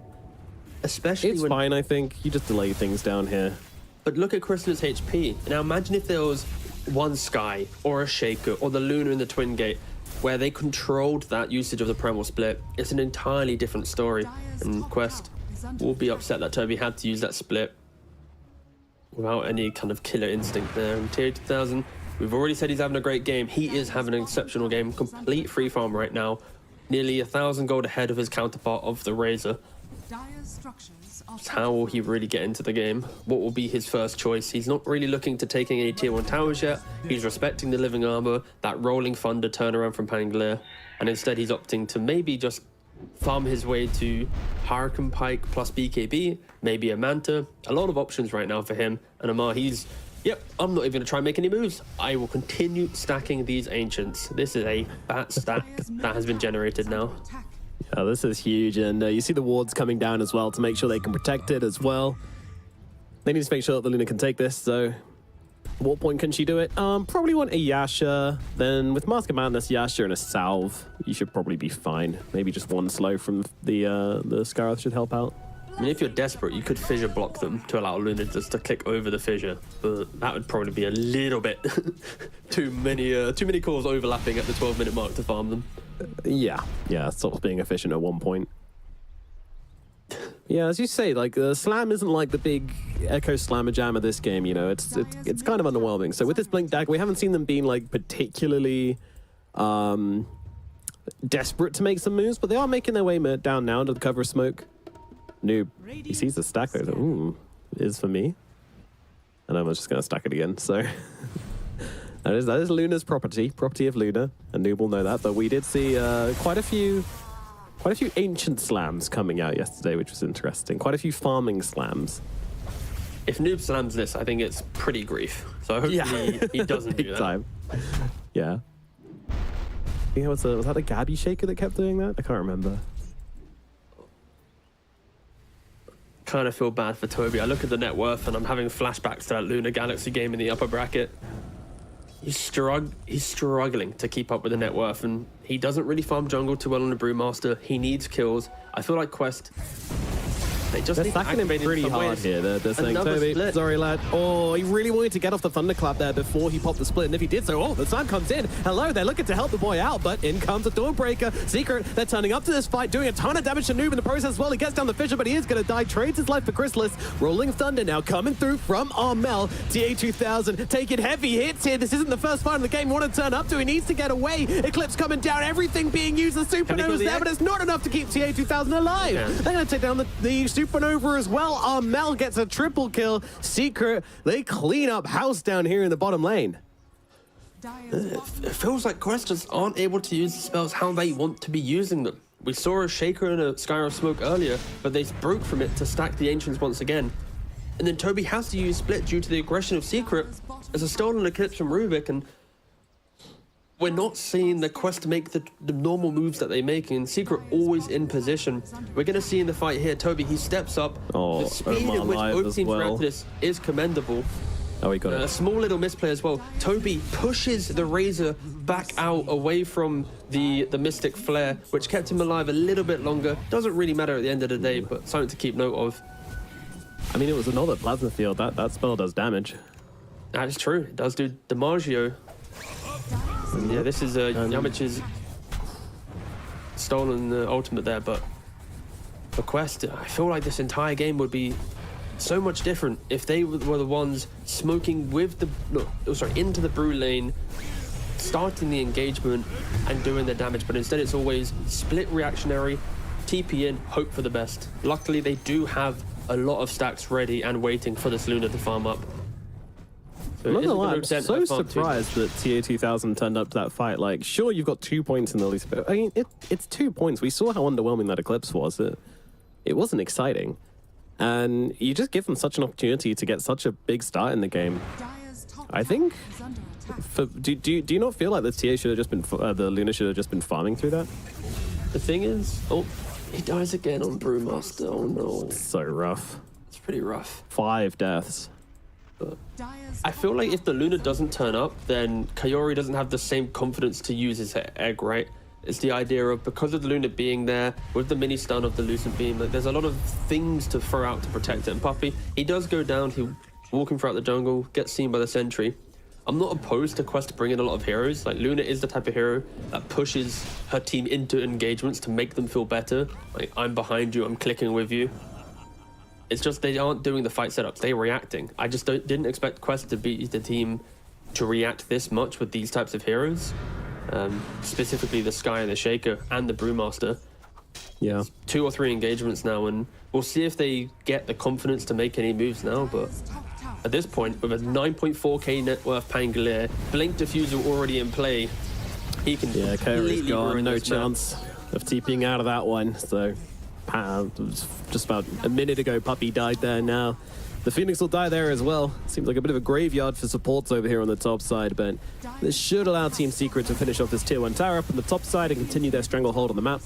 Especially it's fine, I think. You just delay things down here. But look at Chrysalis' HP. Now imagine if there was one Sky or a Shaker or the Luna in the Twin Gate where they controlled that usage of the Primal Split. It's an entirely different story. And Quest will be upset that Toby had to use that split without any kind of killer instinct there. In Tier 2000, we've already said he's having a great game. He is having an exceptional game. Complete free farm right now. Nearly 1,000 gold ahead of his counterpart of the Razor. How will he really get into the game? What will be his first choice? He's not really looking to taking any tier 1 towers yet. He's respecting the Living Armor, that Rolling Thunder turnaround from Pangolier, and instead he's opting to maybe just farm his way to Hurricane Pike plus BKB, maybe a Manta. A lot of options right now for him. And Amar, yep, I'm not even going to try and make any moves. I will continue stacking these Ancients. This is a fat stack that has been generated now. Yeah, this is huge, and you see the wards coming down as well to make sure they can protect it as well. They need to make sure that the Luna can take this, so what point can she do it? Probably want a Yasha, then with Mask of Madness, Yasha and a Salve, you should probably be fine. Maybe just one slow from the Scarth should help out. I mean, if you're desperate, you could fissure block them to allow Luna just to click over the fissure, but that would probably be a little bit too many calls overlapping at the 12-minute mark to farm them. Yeah, sort of being efficient at one point. Yeah, as you say, like Slam isn't like the big Echo Slammer Jam of this game. You know, it's kind of underwhelming. So with this Blink Dagger, we haven't seen them being like particularly desperate to make some moves, but they are making their way down now under the cover of smoke. Noob, he sees the stack though. Ooh, it is for me. And I'm just going to stack it again. So that is Luna's property of Luna, and Noob will know that. But we did see quite a few ancient slams coming out yesterday, which was interesting. Quite a few farming slams. If Noob slams this, I think it's pretty grief. So hopefully he doesn't do that. Time. Yeah. I think was that the Gabby Shaker that kept doing that? I can't remember. Kind of feel bad for Toby. I look at the net worth and I'm having flashbacks to that Luna Galaxy game in the upper bracket. He's struggling to keep up with the net worth, and he doesn't really farm jungle too well on the Brewmaster. He needs kills. I feel like Quest, they just they're stacking him pretty hard here. They're saying, Toby, split. Sorry lad. Oh, he really wanted to get off the thunderclap there before he popped the split, and if he did so, the sun comes in. Hello, they're looking to help the boy out, but in comes a Dawnbreaker. Secret, they're turning up to this fight, doing a ton of damage to Noob in the process as well. He gets down the fissure, but he is going to die. Trades his life for Chrysalis. Rolling Thunder now coming through from Armel. TA2000 taking heavy hits here. This isn't the first fight in the game. Want to turn up to. He needs to get away. Eclipse coming down. Everything being used. The Supernova's there, but it's not enough to keep TA2000 alive. Yeah. They're going to take down the Supernova as well. Armel gets a triple kill. Secret, they clean up house down here in the bottom lane. It feels like Quest just aren't able to use the spells how they want to be using them. We saw a Shaker and a Sky of Smoke earlier, but they broke from it to stack the Ancients once again. And then Toby has to use Split due to the aggression of Secret as a stolen Eclipse from Rubik, and we're not seeing the Quest make the normal moves that they make, and Secret always in position. We're going to see in the fight here, Toby, he steps up. Oh, the speed at which both teams react to this is commendable. Oh, he got it. A small little misplay as well. Toby pushes the Razor back out away from the Mystic Flare, which kept him alive a little bit longer. Doesn't really matter at the end of the day, but something to keep note of. I mean, it was another Plasma Field. That spell does damage. That is true. It does do Damaggio. Yeah, this is Yamich's stolen the ultimate there, but for Quest, I feel like this entire game would be so much different if they were the ones smoking with into the brew lane, starting the engagement and doing the damage, but instead it's always split reactionary, TP in, hope for the best. Luckily, they do have a lot of stacks ready and waiting for this Luna to farm up. I'm not gonna lie, I'm so surprised that TA2000 turned up to that fight. Like, sure, you've got 2 points in the least, but I mean, it's 2 points. We saw how underwhelming that Eclipse was. It wasn't exciting. And you just give them such an opportunity to get such a big start in the game. I think, do you not feel like the TA should have just been, the Luna should have just been farming through that? The thing is, oh, he dies again on Brewmaster. Oh no. It's so rough. It's pretty rough. 5 deaths. But I feel like if the Luna doesn't turn up, then Kayori doesn't have the same confidence to use his egg, right? It's the idea of, because of the Luna being there, with the mini stun of the Lucent Beam, like, there's a lot of things to throw out to protect it. And Puppy, he does go down, he's walking throughout the jungle, gets seen by the sentry. I'm not opposed to Quest to bring in a lot of heroes. Like, Luna is the type of hero that pushes her team into engagements to make them feel better. Like, I'm behind you, I'm clicking with you. It's just they aren't doing the fight setups, they're reacting. I just didn't expect Quest to be the team to react this much with these types of heroes. Specifically the Sky and the Shaker and the Brewmaster. Yeah. 2 or 3 engagements now, and we'll see if they get the confidence to make any moves now, but at this point, with a 9.4k net worth Pangolier, Blink Diffusal already in play, he can Kayori's gone, no chance of TPing out of that one, so just about a minute ago, Puppy died there now. The Phoenix will die there as well. Seems like a bit of a graveyard for supports over here on the top side, but this should allow Team Secret to finish off this tier 1 tower up on the top side and continue their stranglehold on the map.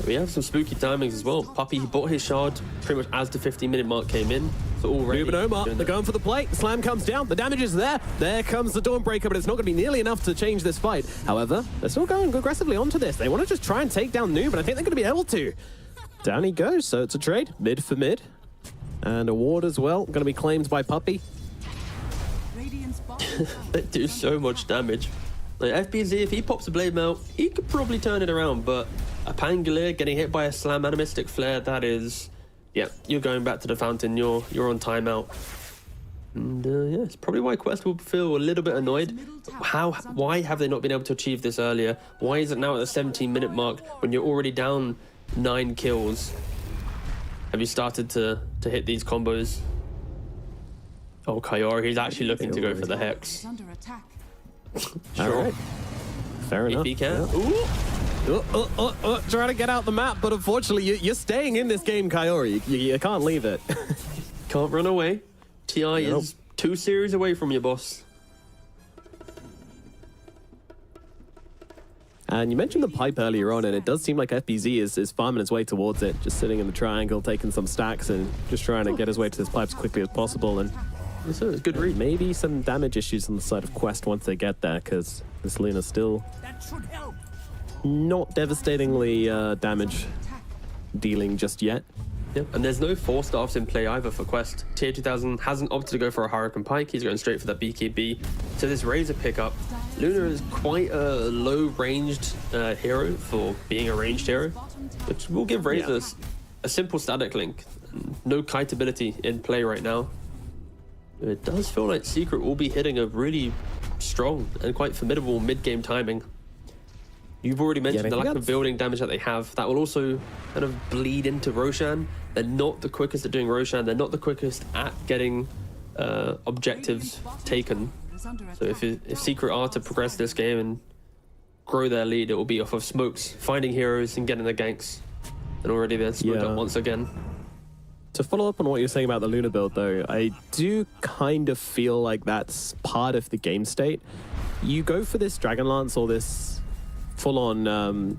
We have some spooky timings as well. Puppy, he bought his shard pretty much as the 15-minute mark came in. So already... Noob and Omar, they're going for the plate. The slam comes down. The damage is there. There comes the Dawnbreaker, but it's not going to be nearly enough to change this fight. However, they're still going aggressively onto this. They want to just try and take down Noob, and I think they're going to be able to. Down he goes, so it's a trade. Mid for mid. And a ward as well. Going to be claimed by Puppey. They do so much damage. Like FBZ, if he pops a Blade Mail, he could probably turn it around, but a Pangolier getting hit by a Slam Animistic Flare, that is... Yeah, you're going back to the fountain, you're on timeout. And yeah, it's probably why Quest will feel a little bit annoyed. Why have they not been able to achieve this earlier? Why is it now at the 17-minute mark when you're already down 9 kills? Have you started to hit these combos? Oh, Kayori, he's actually looking to go for the Hex. Sure. All right. Fair enough. If he can. Yeah. Trying to get out the map, but unfortunately, you're staying in this game, Kayori. You can't leave it. Can't run away. TI is 2 series away from your boss. And you mentioned the pipe earlier on, and it does seem like FBZ is farming his way towards it, just sitting in the triangle, taking some stacks, and just trying to get his way to this pipe as quickly as possible. And it's a good read. Maybe some damage issues on the side of Quest once they get there, because this Luna's still not devastatingly damage dealing just yet. Yep, and there's no 4 staffs in play either for Quest. Tier 2000 hasn't opted to go for a Hurricane Pike, he's going straight for that BKB. So this Razor pickup, Luna is quite a low-ranged hero for being a ranged hero, which will give Razor a simple static link. No kite ability in play right now. It does feel like Secret will be hitting a really strong and quite formidable mid-game timing. You've already mentioned the lack of building damage that they have. That will also kind of bleed into Roshan. They're not the quickest at doing Roshan. They're not the quickest at getting objectives taken. So if Secret are to progress this game and grow their lead, it will be off of smokes, finding heroes and getting the ganks. And already they're smoked up once again. To follow up on what you're saying about the Luna build, though, I do kind of feel like that's part of the game state. You go for this Dragonlance or this full-on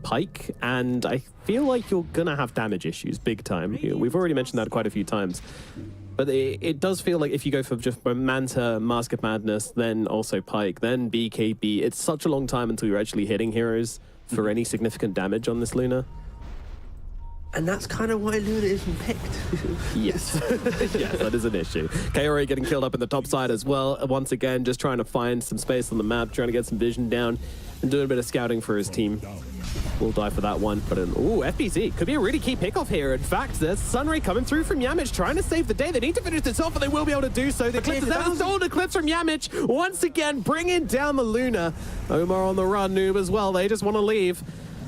Pike, and I feel like you're gonna have damage issues big time. We've already mentioned that quite a few times, but it does feel like if you go for just Manta, Mask of Madness, then also Pike, then BKB, it's such a long time until you're actually hitting heroes for any significant damage on this Luna. And that's kind of why Luna isn't picked. Yes. Yes, that is an issue. Kaori getting killed up in the top side as well. Once again, just trying to find some space on the map, trying to get some vision down, and doing a bit of scouting for his team. We'll die for that one. But FBZ could be a really key pickoff here. In fact, there's Sunray coming through from Yamich, trying to save the day. They need to finish this off, but they will be able to do so. The Eclipse is out. Stolen Eclipse from Yamich. Once again, bringing down the Luna. Omar on the run, Noob as well. They just want to leave.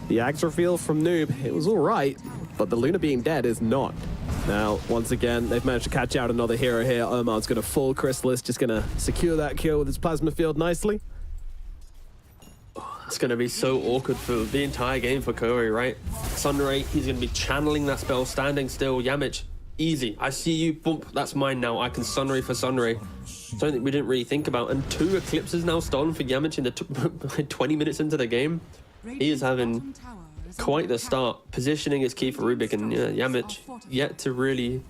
The axe reveal from Noob, it was all right, but the Luna being dead is not. Now, once again, they've managed to catch out another hero here. Omar's going to full Chrysalis, just going to secure that kill with his plasma field nicely. It's going to be so awkward for the entire game for Kaori, right? Sunray, he's going to be channeling that spell, standing still. Yamich, easy. I see you, bump, that's mine now. I can Sunray for Sunray. Something we didn't really think about. And 2 Eclipses now stolen for Yamich in the 20 minutes into the game. He is having quite the start. Positioning is key for Rubik, and Yamich yet to really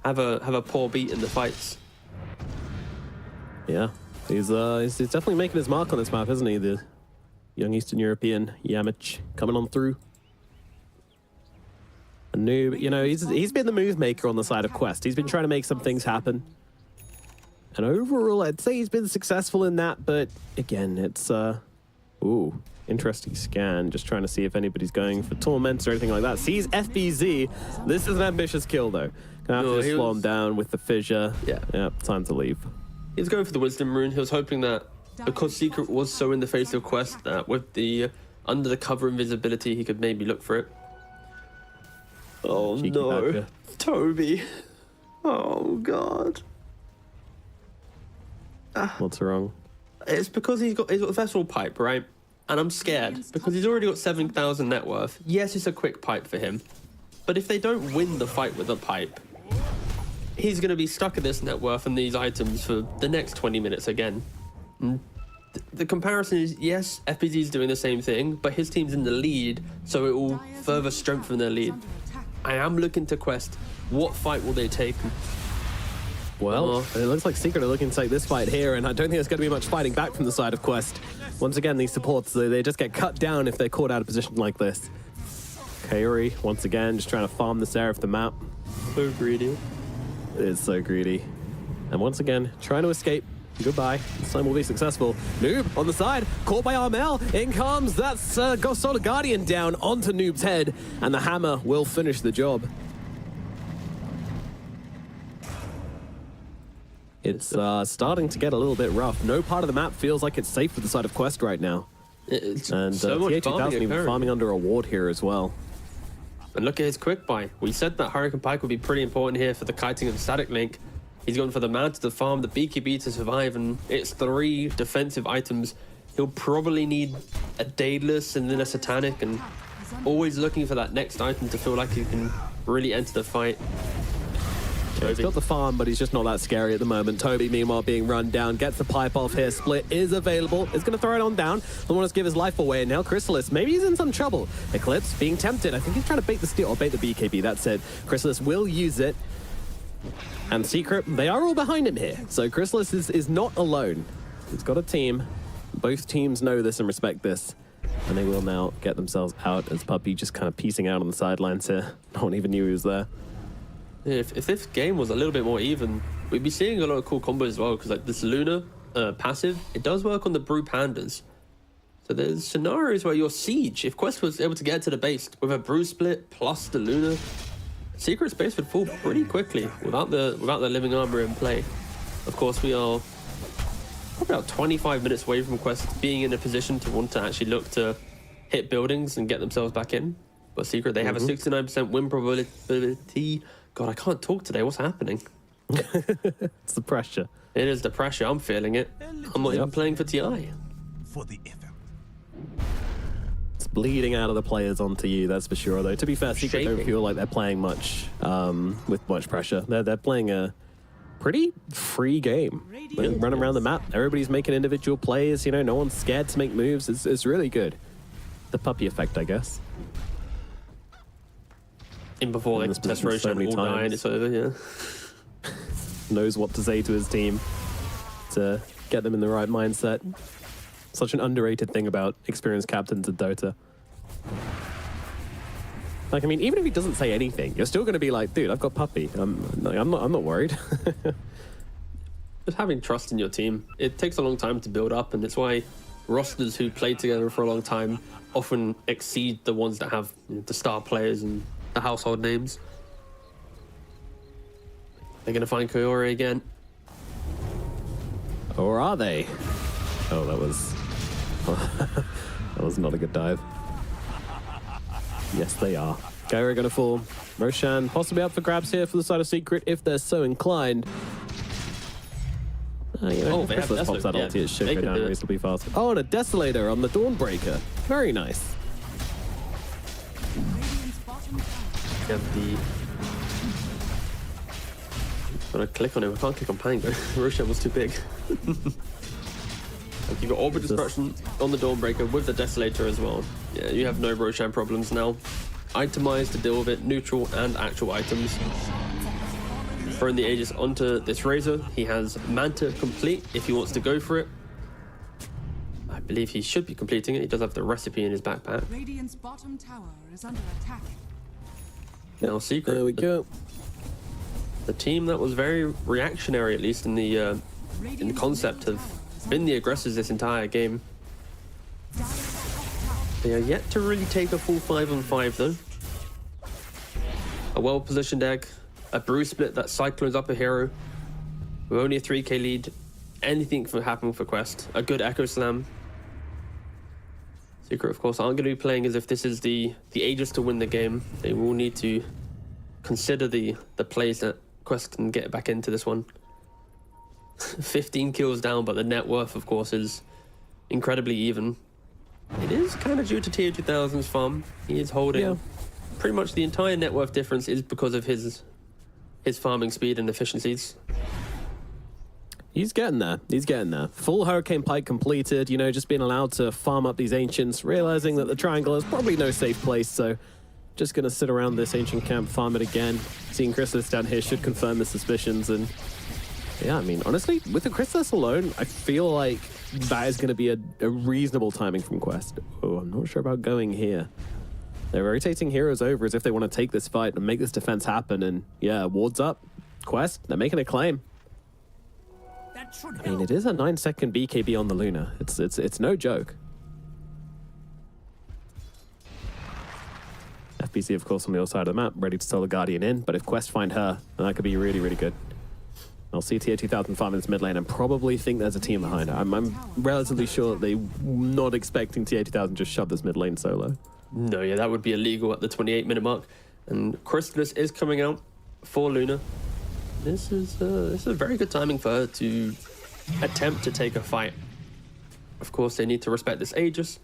have a poor beat in the fights. Yeah, he's definitely making his mark on this map, isn't he? The young Eastern European Yamich coming on through. A Noob, he's been the move maker on the side of Quest. He's been trying to make some things happen. And overall, I'd say he's been successful in that, but again, it's interesting scan, just trying to see if anybody's going for Torments or anything like that. Sees FBZ. This is an ambitious kill, though. Gonna have to just slow him down with the fissure. Yeah, time to leave. He was going for the Wisdom Rune. He was hoping that because Secret was so in the face of Quest, that with the under the cover invisibility, he could maybe look for it. Oh no, Toby. Oh God. What's wrong? It's because he's got Vessel Pipe, right? And I'm scared because he's already got 7,000 net worth. Yes, it's a quick pipe for him, but if they don't win the fight with a pipe, he's going to be stuck at this net worth and these items for the next 20 minutes again. The comparison is, yes, FPZ is doing the same thing, but his team's in the lead, so it will further strengthen their lead. I am looking to Quest. What fight will they take? Well, it looks like Secret are looking to take this fight here, and I don't think there's going to be much fighting back from the side of Quest. Once again, these supports, they just get cut down if they're caught out of position like this. Kaori, once again, just trying to farm this area of the map. So greedy. It is so greedy. And once again, trying to escape. Goodbye. This time will be successful. Noob on the side, caught by Armel. In comes, that's Solar Guardian down onto Noob's head, and the hammer will finish the job. It's starting to get a little bit rough. No part of the map feels like it's safe for the side of Quest right now. It's And so much TA2000 even farming under a ward here as well. And look at his quick buy. We said that Hurricane Pike would be pretty important here for the kiting and static link. He's going for the Manta to farm, the BKB to survive, and it's 3 defensive items. He'll probably need a Daedalus and then a Satanic, and always looking for that next item to feel like he can really enter the fight. Yeah, he's got the farm, but he's just not that scary at the moment. Toby, meanwhile, being run down, gets the pipe off here. Split is available. It's going to throw it on down. Don't want to give his life away. And now Chrysalis, maybe he's in some trouble. Eclipse being tempted. I think he's trying to bait the steal, or bait the BKB. That's it. Chrysalis will use it. And Secret, they are all behind him here. So Chrysalis is not alone. He's got a team. Both teams know this and respect this. And they will now get themselves out as Puppy just kind of piecing out on the sidelines here. No one even knew he was there. If this game was a little bit more even, we'd be seeing a lot of cool combos as well, because like this Luna passive, it does work on the Brew Pandas. So there's scenarios where your Siege, if Quest was able to get to the base with a Brew split plus the Luna, Secret's base would fall pretty quickly without the Living Armor in play. Of course, we are probably about 25 minutes away from Quest being in a position to want to actually look to hit buildings and get themselves back in. But Secret, they have a 69% win probability. God, I can't talk today. What's happening? It's the pressure. It is the pressure. I'm feeling it. I'm not even playing for TI. For the effort. It's bleeding out of the players onto you, that's for sure, though. To be fair, Secret don't feel like they're playing much with much pressure. They're playing a pretty free game. They run around the map. Everybody's making individual plays. You know, no one's scared to make moves. It's really good. The Puppy effect, I guess. In before they test Roshan all night, it's over, yeah. Knows what to say to his team to get them in the right mindset. Such an underrated thing about experienced captains of Dota. Like, I mean, even if he doesn't say anything, you're still going to be like, dude, I've got Puppy. I'm not worried. Just having trust in your team. It takes a long time to build up, and it's why rosters who play together for a long time often exceed the ones that have the star players and the household names. They're going to find Kaori again. Or are they? Oh, that was not a good dive. Yes, they are. Kaori going to fall. Roshan possibly up for grabs here for the side of Secret if they're so inclined. You know, if Chrysalis pops that ulti, it should go down reasonably fast. Oh, and a Desolator on the Dawnbreaker. Very nice. When I click on him, I can't click on Pango. Roshan was too big. You got Orbital Destruction on the Dawnbreaker with the Desolator as well. Yeah, you have no Roshan problems now. Itemized to deal with it, neutral and actual items. Throwing the Aegis onto this Razor. He has Manta complete if he wants to go for it. I believe he should be completing it. He does have the recipe in his backpack. Radiant's bottom tower is under attack. Now Secret. There we go. The team that was very reactionary, at least in the concept, have been the aggressors this entire game. They are yet to really take a full 5-on-5 though. A well-positioned egg, a Brew split that cyclones up a hero. With only a 3k lead, anything can happen for Quest. A good Echo Slam. Secret, of course, aren't going to be playing as if this is the Aegis to win the game. They will need to consider the plays that Quest can get back into this one. 15 kills down, but the net worth, of course, is incredibly even. It is kind of due to TA2000's farm. He is holding pretty much the entire net worth difference is because of his farming speed and efficiencies. He's getting there. He's getting there. Full Hurricane Pike completed, you know, just being allowed to farm up these Ancients, realizing that the Triangle is probably no safe place, so just going to sit around this Ancient camp, farm it again. Seeing Chrysalis down here should confirm the suspicions, and yeah, I mean, honestly, with the Chrysalis alone, I feel like that is going to be a reasonable timing from Quest. Oh, I'm not sure about going here. They're rotating heroes over as if they want to take this fight and make this defense happen. And yeah, wards up. Quest, they're making a claim. I mean, it is a 9-second BKB on the Luna. It's no joke. FBC, of course, on the other side of the map, ready to sell the Guardian in. But if Quest find her, then that could be really, really good. I'll see tier 2000 farm in this mid lane and probably think there's a team behind her. I'm relatively sure that they're not expecting tier 2000 just shove this mid lane solo. No, yeah, that would be illegal at the 28-minute mark. And Chrysalis is coming out for Luna. This is a very good timing for her to attempt to take a fight. Of course, they need to respect this Aegis.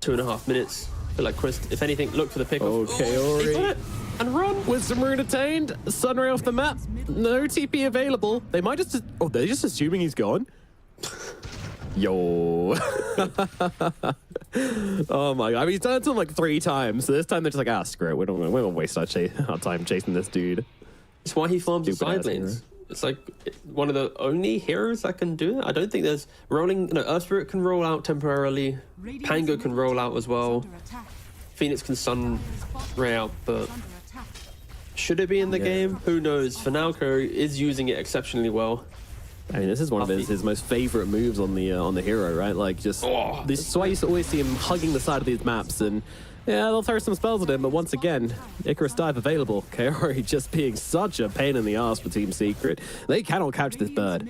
2.5 minutes. I feel like Chris, if anything, look for the pick. Okay, he got it. And run. Wisdom Rune attained. Sunray off the map. No TP available. They might just... Oh, they're just assuming he's gone? Yo. Oh my god. I mean, he's done it to him like 3 times. So this time they're just like, screw it. We don't waste our time chasing this dude. That's why he farms the side lanes. It's like one of the only heroes that can do it. I don't think there's rolling. No, Earth Spirit can roll out temporarily. Pango can roll out as well. Phoenix can sun ray out, but should it be in the game? Who knows? Finalco is using it exceptionally well. I mean, this is one of his most favorite moves on the hero, right? Like, just this is why you used to always see him hugging the side of these maps, and yeah, they'll throw some spells at him. But once again, Icarus Dive available. Kaori just being such a pain in the ass for Team Secret. They cannot catch this bird.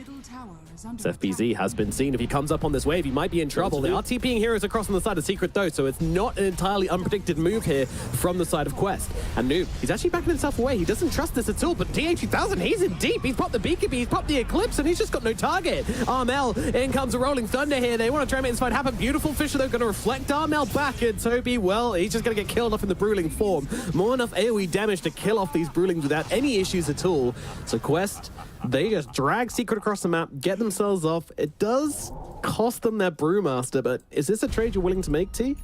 FBZ has been seen. If he comes up on this wave, he might be in trouble. They are TPing heroes across on the side of Secret though, so it's not an entirely unpredicted move here from the side of Quest. And Noob, he's actually backing himself away. He doesn't trust this at all, but TH2000, he's in deep. He's popped the BKB, he's popped the Eclipse, and he's just got no target. Armel, in comes a Rolling Thunder here. They want to try and make this fight happen. Beautiful Fisher, though, going to reflect Armel back, and Toby, well, he's just going to get killed off in the Bruling form. More enough AoE damage to kill off these Brulings without any issues at all. So Quest, they just drag Secret across the map, get themselves off. It does cost them their Brewmaster, but is this a trade you're willing to make, T?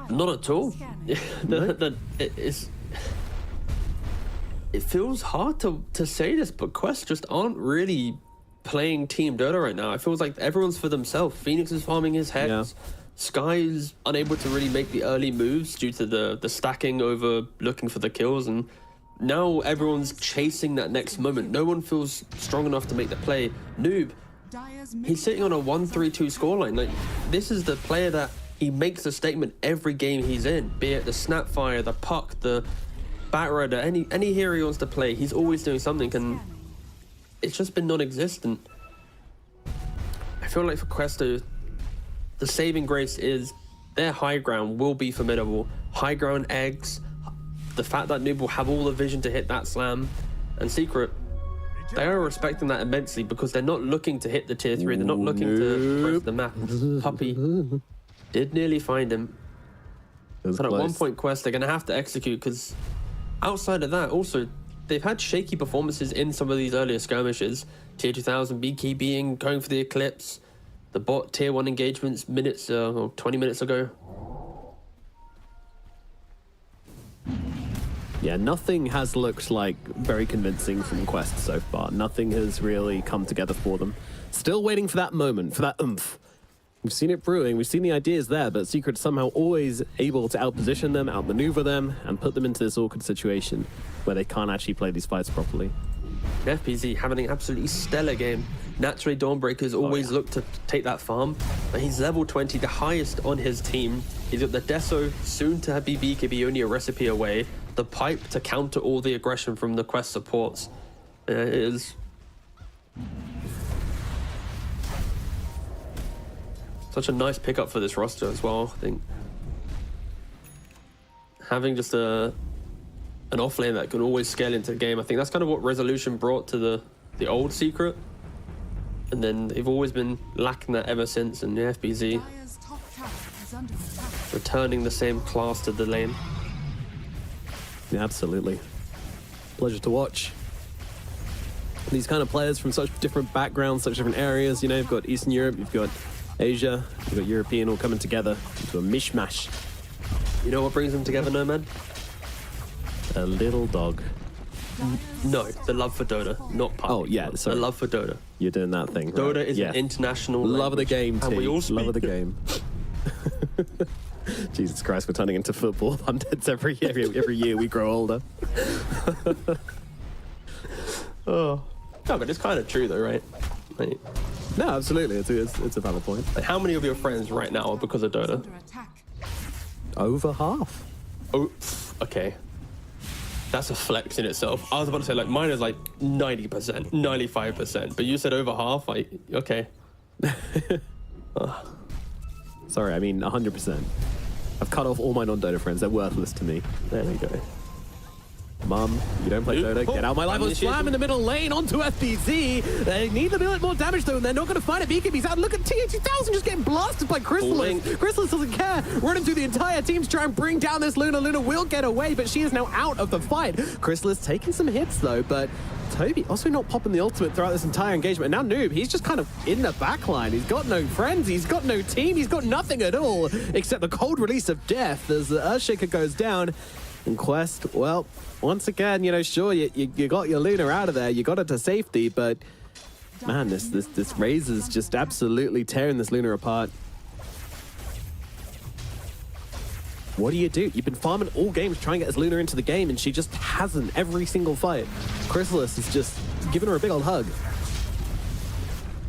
Not at all. It feels hard to say this, but Quest just aren't really playing Team Dota right now. It feels like everyone's for themselves. Phoenix is farming his Hex. Yeah. Sky is unable to really make the early moves due to the stacking over looking for the kills, and now everyone's chasing that next moment. No one feels strong enough to make the play. Noob, he's sitting on a 1-3-2 scoreline. Like, this is the player that he makes a statement every game he's in, be it the Snapfire, the Puck, the Batrider, any hero he wants to play, he's always doing something, and it's just been non-existent. I feel like for Questo, the saving grace is their high ground will be formidable. High ground eggs, the fact that Noob will have all the vision to hit that slam, and Secret, they are respecting that immensely because they're not looking to hit the tier 3. They're not looking to press the map. Puppy did nearly find him. But at one point, Quest, they're going to have to execute, because outside of that, also, they've had shaky performances in some of these earlier skirmishes. Tier 2000, BKBing, going for the Eclipse. The bot tier 1 engagements minutes, or 20 minutes ago. Yeah, nothing has looked like very convincing from Quest so far. Nothing has really come together for them. Still waiting for that moment, for that oomph. We've seen it brewing, we've seen the ideas there, but Secret's somehow always able to outposition them, outmaneuver them, and put them into this awkward situation where they can't actually play these fights properly. FPZ having an absolutely stellar game. Naturally, Dawnbreaker's always looked to take that farm, but he's level 20, the highest on his team. He's got the Deso, soon to be BKB, only a recipe away. The pipe to counter all the aggression from the Quest supports. It is such a nice pickup for this roster as well, I think. Having just an off lane that can always scale into the game. I think that's kind of what Resolution brought to the old Secret. And then they've always been lacking that ever since, and the FBZ returning the same class to the lane. Yeah, absolutely. Pleasure to watch. These kind of players from such different backgrounds, such different areas. You know, you've got Eastern Europe, you've got Asia, you've got European all coming together into a mishmash. You know what brings them together, Nomad? A little dog. No, the love for Dota, not Puppy. Oh, yeah, sorry. The love for Dota. You're doing that thing, right? Dota is an international love of the game, and we all love of the game. Jesus Christ, we're turning into football pundits every year we grow older. Oh. No, but it's kind of true though, right? Like, No, absolutely. It's a valid point. how many of your friends right now are because of Dota? Under attack. Over half. Oh, okay. That's a flex in itself. I was about to say, like, mine is like 90%, 95%, but you said over half, like, okay. Sorry, I mean 100%. I've cut off all my non-Dota friends. They're worthless to me. There we go. Mum, you don't play Ooh, Dota. Get out my life. initiation. Slam in the middle lane onto FBZ. They need a bit more damage though, and they're not going to find it. BKB's out. Look at TH2000 just getting blasted by Chrysalis. Chrysalis doesn't care. Running through the entire team to try and bring down this Luna. Luna will get away, but she is now out of the fight. Chrysalis taking some hits though, but Toby also not popping the ultimate throughout this entire engagement. And now Noob, he's just kind of in the backline. He's got no friends. He's got no team. He's got nothing at all except the cold release of death as the Earthshaker goes down. And Quest, well, once again, you know, sure, you got your Luna out of there, you got it to safety, but man, this Raze is just absolutely tearing this Luna apart. What do? You've been farming all games trying to get this Luna into the game, and she just hasn't every single fight. Chrysalis is just giving her a big old hug.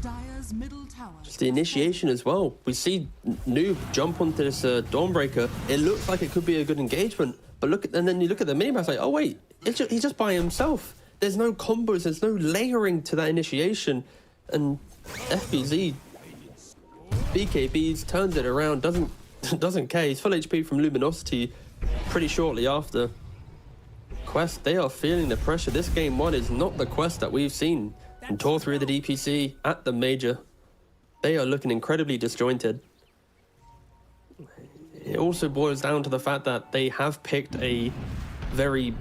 Dire's middle tower. It's the initiation as well. We see Noob jump onto this Dawnbreaker. It looks like it could be a good engagement, but and then you look at the minimap, like, oh wait, he's just by himself. There's no combos, there's no layering to that initiation, and FBZ, BKBs turns it around, doesn't care. He's full HP from Luminosity pretty shortly after. Quest, they are feeling the pressure. This game 1 is not the Quest that we've seen in Tour 3 of the DPC at the Major. They are looking incredibly disjointed. It also boils down to the fact that they have picked a very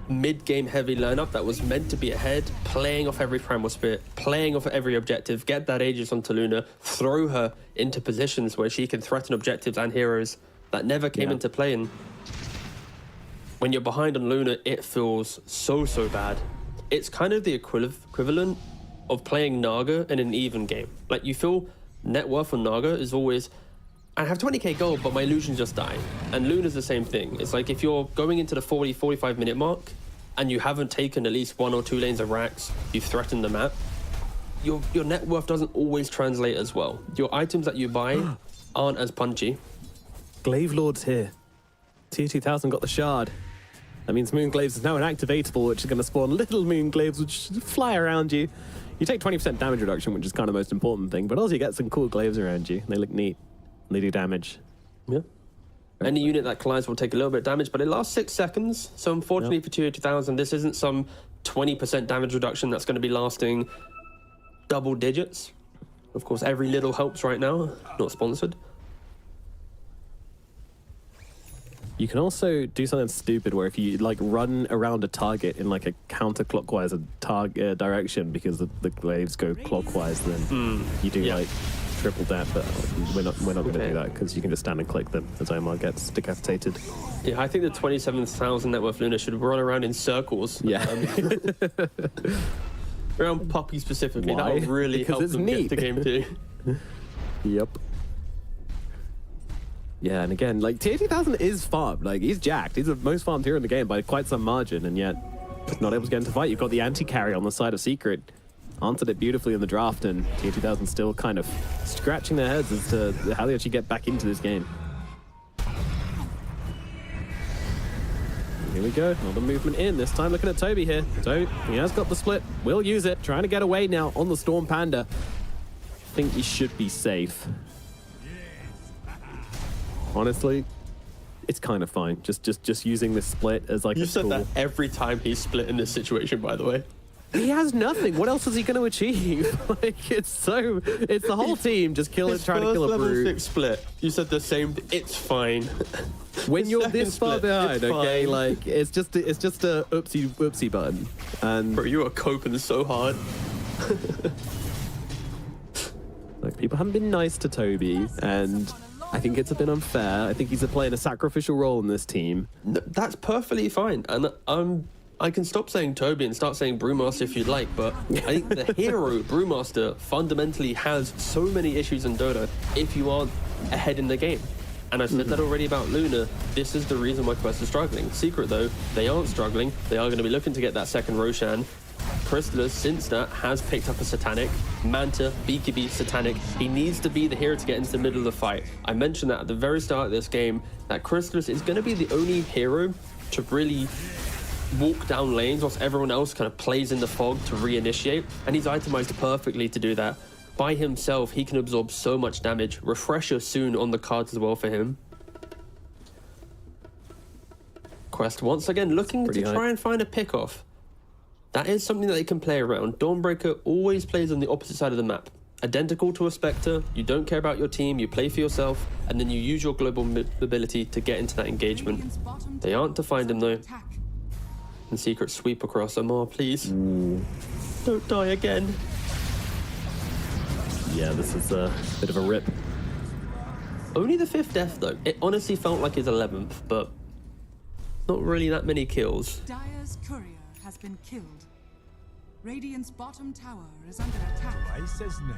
mid-game heavy lineup that was meant to be ahead, playing off every Primal Spirit, playing off every objective, get that Aegis onto Luna, throw her into positions where she can threaten objectives and heroes that never came into play. And when you're behind on Luna, it feels so bad. It's kind of the equivalent of playing Naga in an even game. Like, you feel net worth on Naga is always, I have 20k gold, but my illusion just died. And Luna's the same thing. It's like if you're going into the 40-45 minute mark and you haven't taken at least 1 or 2 lanes of racks, you've threatened the map, your net worth doesn't always translate as well. Your items that you buy aren't as punchy. Glaive Lord's here. T2000 got the shard. That means Moonglaves is now an activatable, which is going to spawn little Moonglaves which fly around you. You take 20% damage reduction, which is kind of the most important thing, but also you get some cool glaives around you. They look neat. And they do damage. Yeah. Any unit that collides will take a little bit of damage, but it lasts 6 seconds. So unfortunately for T2000, this isn't some 20% damage reduction that's going to be lasting double digits. Of course, every little helps right now. Not sponsored. You can also do something stupid where if you like run around a target in like a counterclockwise direction because the glaives go clockwise, then you do like triple that. But we're not going to do that because you can just stand and click them as Omar gets decapitated. Yeah, I think the 27,000 net worth Luna should run around in circles. Yeah. Around Puppy specifically. Why? That'll really Because help it's them neat. get to game 2. Yep. Yeah, and again, like T8000 is farmed. Like, he's jacked. He's the most farmed hero in the game by quite some margin, and yet not able to get into fight. You've got the anti-carry on the side of Secret. Answered it beautifully in the draft, and T8000 still kind of scratching their heads as to how they actually get back into this game. Here we go, another movement in. This time looking at Toby here. Toby, he has got the split. Will use it. Trying to get away now on the Storm Panda. I think he should be safe. Honestly, it's kind of fine. Just using this split as like You a said tool. that every time he's split in this situation, by the way. He has nothing. What else is he going to achieve? Like, it's the whole team just trying to kill a level brute. 6 split. You said the same. It's fine. When His you're second this far split, behind, it's okay, fine. like it's just a oopsie button, and Bro, you are coping so hard. like people haven't been nice to Toby, and I think it's a bit unfair. I think he's playing a sacrificial role in this team. That's perfectly fine. And I can stop saying Toby and start saying Brewmaster if you'd like, but I think the hero Brewmaster fundamentally has so many issues in Dota if you aren't ahead in the game. And I said that already about Luna. This is the reason why Quest is struggling. Secret, though, they aren't struggling. They are going to be looking to get that second Roshan. Crystallis, since that, has picked up a Satanic. Manta, BKB, Satanic. He needs to be the hero to get into the middle of the fight. I mentioned that at the very start of this game, that Crystallis is going to be the only hero to really walk down lanes whilst everyone else kind of plays in the fog to reinitiate. And he's itemized perfectly to do that. By himself, he can absorb so much damage. Refresher soon on the cards as well for him. Quest once again looking to try and find a pick-off. That is something that they can play around. Dawnbreaker always plays on the opposite side of the map. Identical to a Spectre, you don't care about your team, you play for yourself, and then you use your global mobility to get into that engagement. They aren't to find him though. And Secret sweep across. Amar, please. Don't die again. Yeah, this is a bit of a rip. Only the 5th death though. It honestly felt like his 11th, but not really that many kills. Dire's courier has been killed. Radiant's bottom tower is under attack.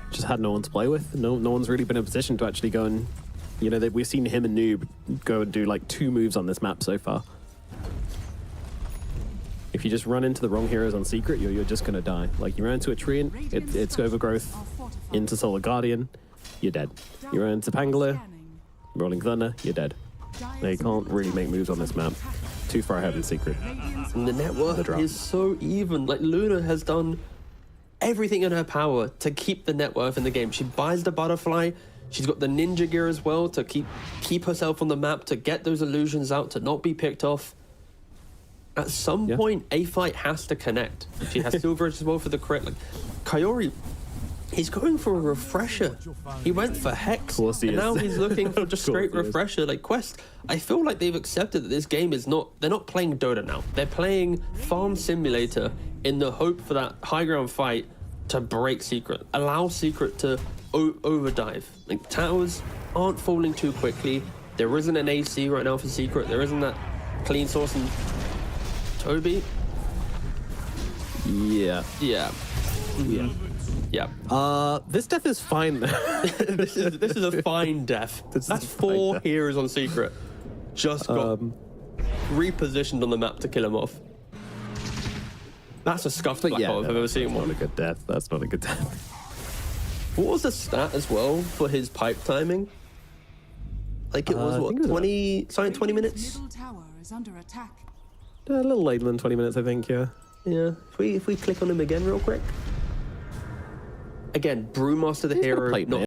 Just had no one to play with. No one's really been in a position to actually go and, you know, we've seen him and Noob go and do like 2 moves on this map so far. If you just run into the wrong heroes on Secret, you're just gonna die. Like you run into a Treant, it's overgrowth. Into Solar Guardian, you're dead. You run into Pangolin, Rolling Thunder, you're dead. They can't really make moves on this map. Too far ahead in Secret. And the net worth is so even. Like Luna has done everything in her power to keep the net worth in the game. She buys the butterfly. She's got the ninja gear as well to keep herself on the map, to get those illusions out, to not be picked off. At some point, a fight has to connect. She has silver as well for the crit. Like Kaori, he's going for a refresher. He went for Hex, and now he's looking for just straight refresher. Like Quest, I feel like they've accepted that this game is not, they're not playing Dota now. They're playing Farm Simulator in the hope for that high ground fight to break Secret. Allow Secret to overdive. Like towers aren't falling too quickly. There isn't an AC right now for Secret. There isn't that clean source and Toby. Yeah. This death is fine. this is a fine death. That's 4 heroes on Secret. Just got repositioned on the map to kill him off. That's a scuffed black hole if I've ever seen one. Not a good death. That's not a good death. What was the stat as well for his pipe timing? Like it was what, 20 minutes? Middle tower is under attack. A little later than 20 minutes, I think. Yeah. If we click on him again real quick. Again, Brewmaster the hero, not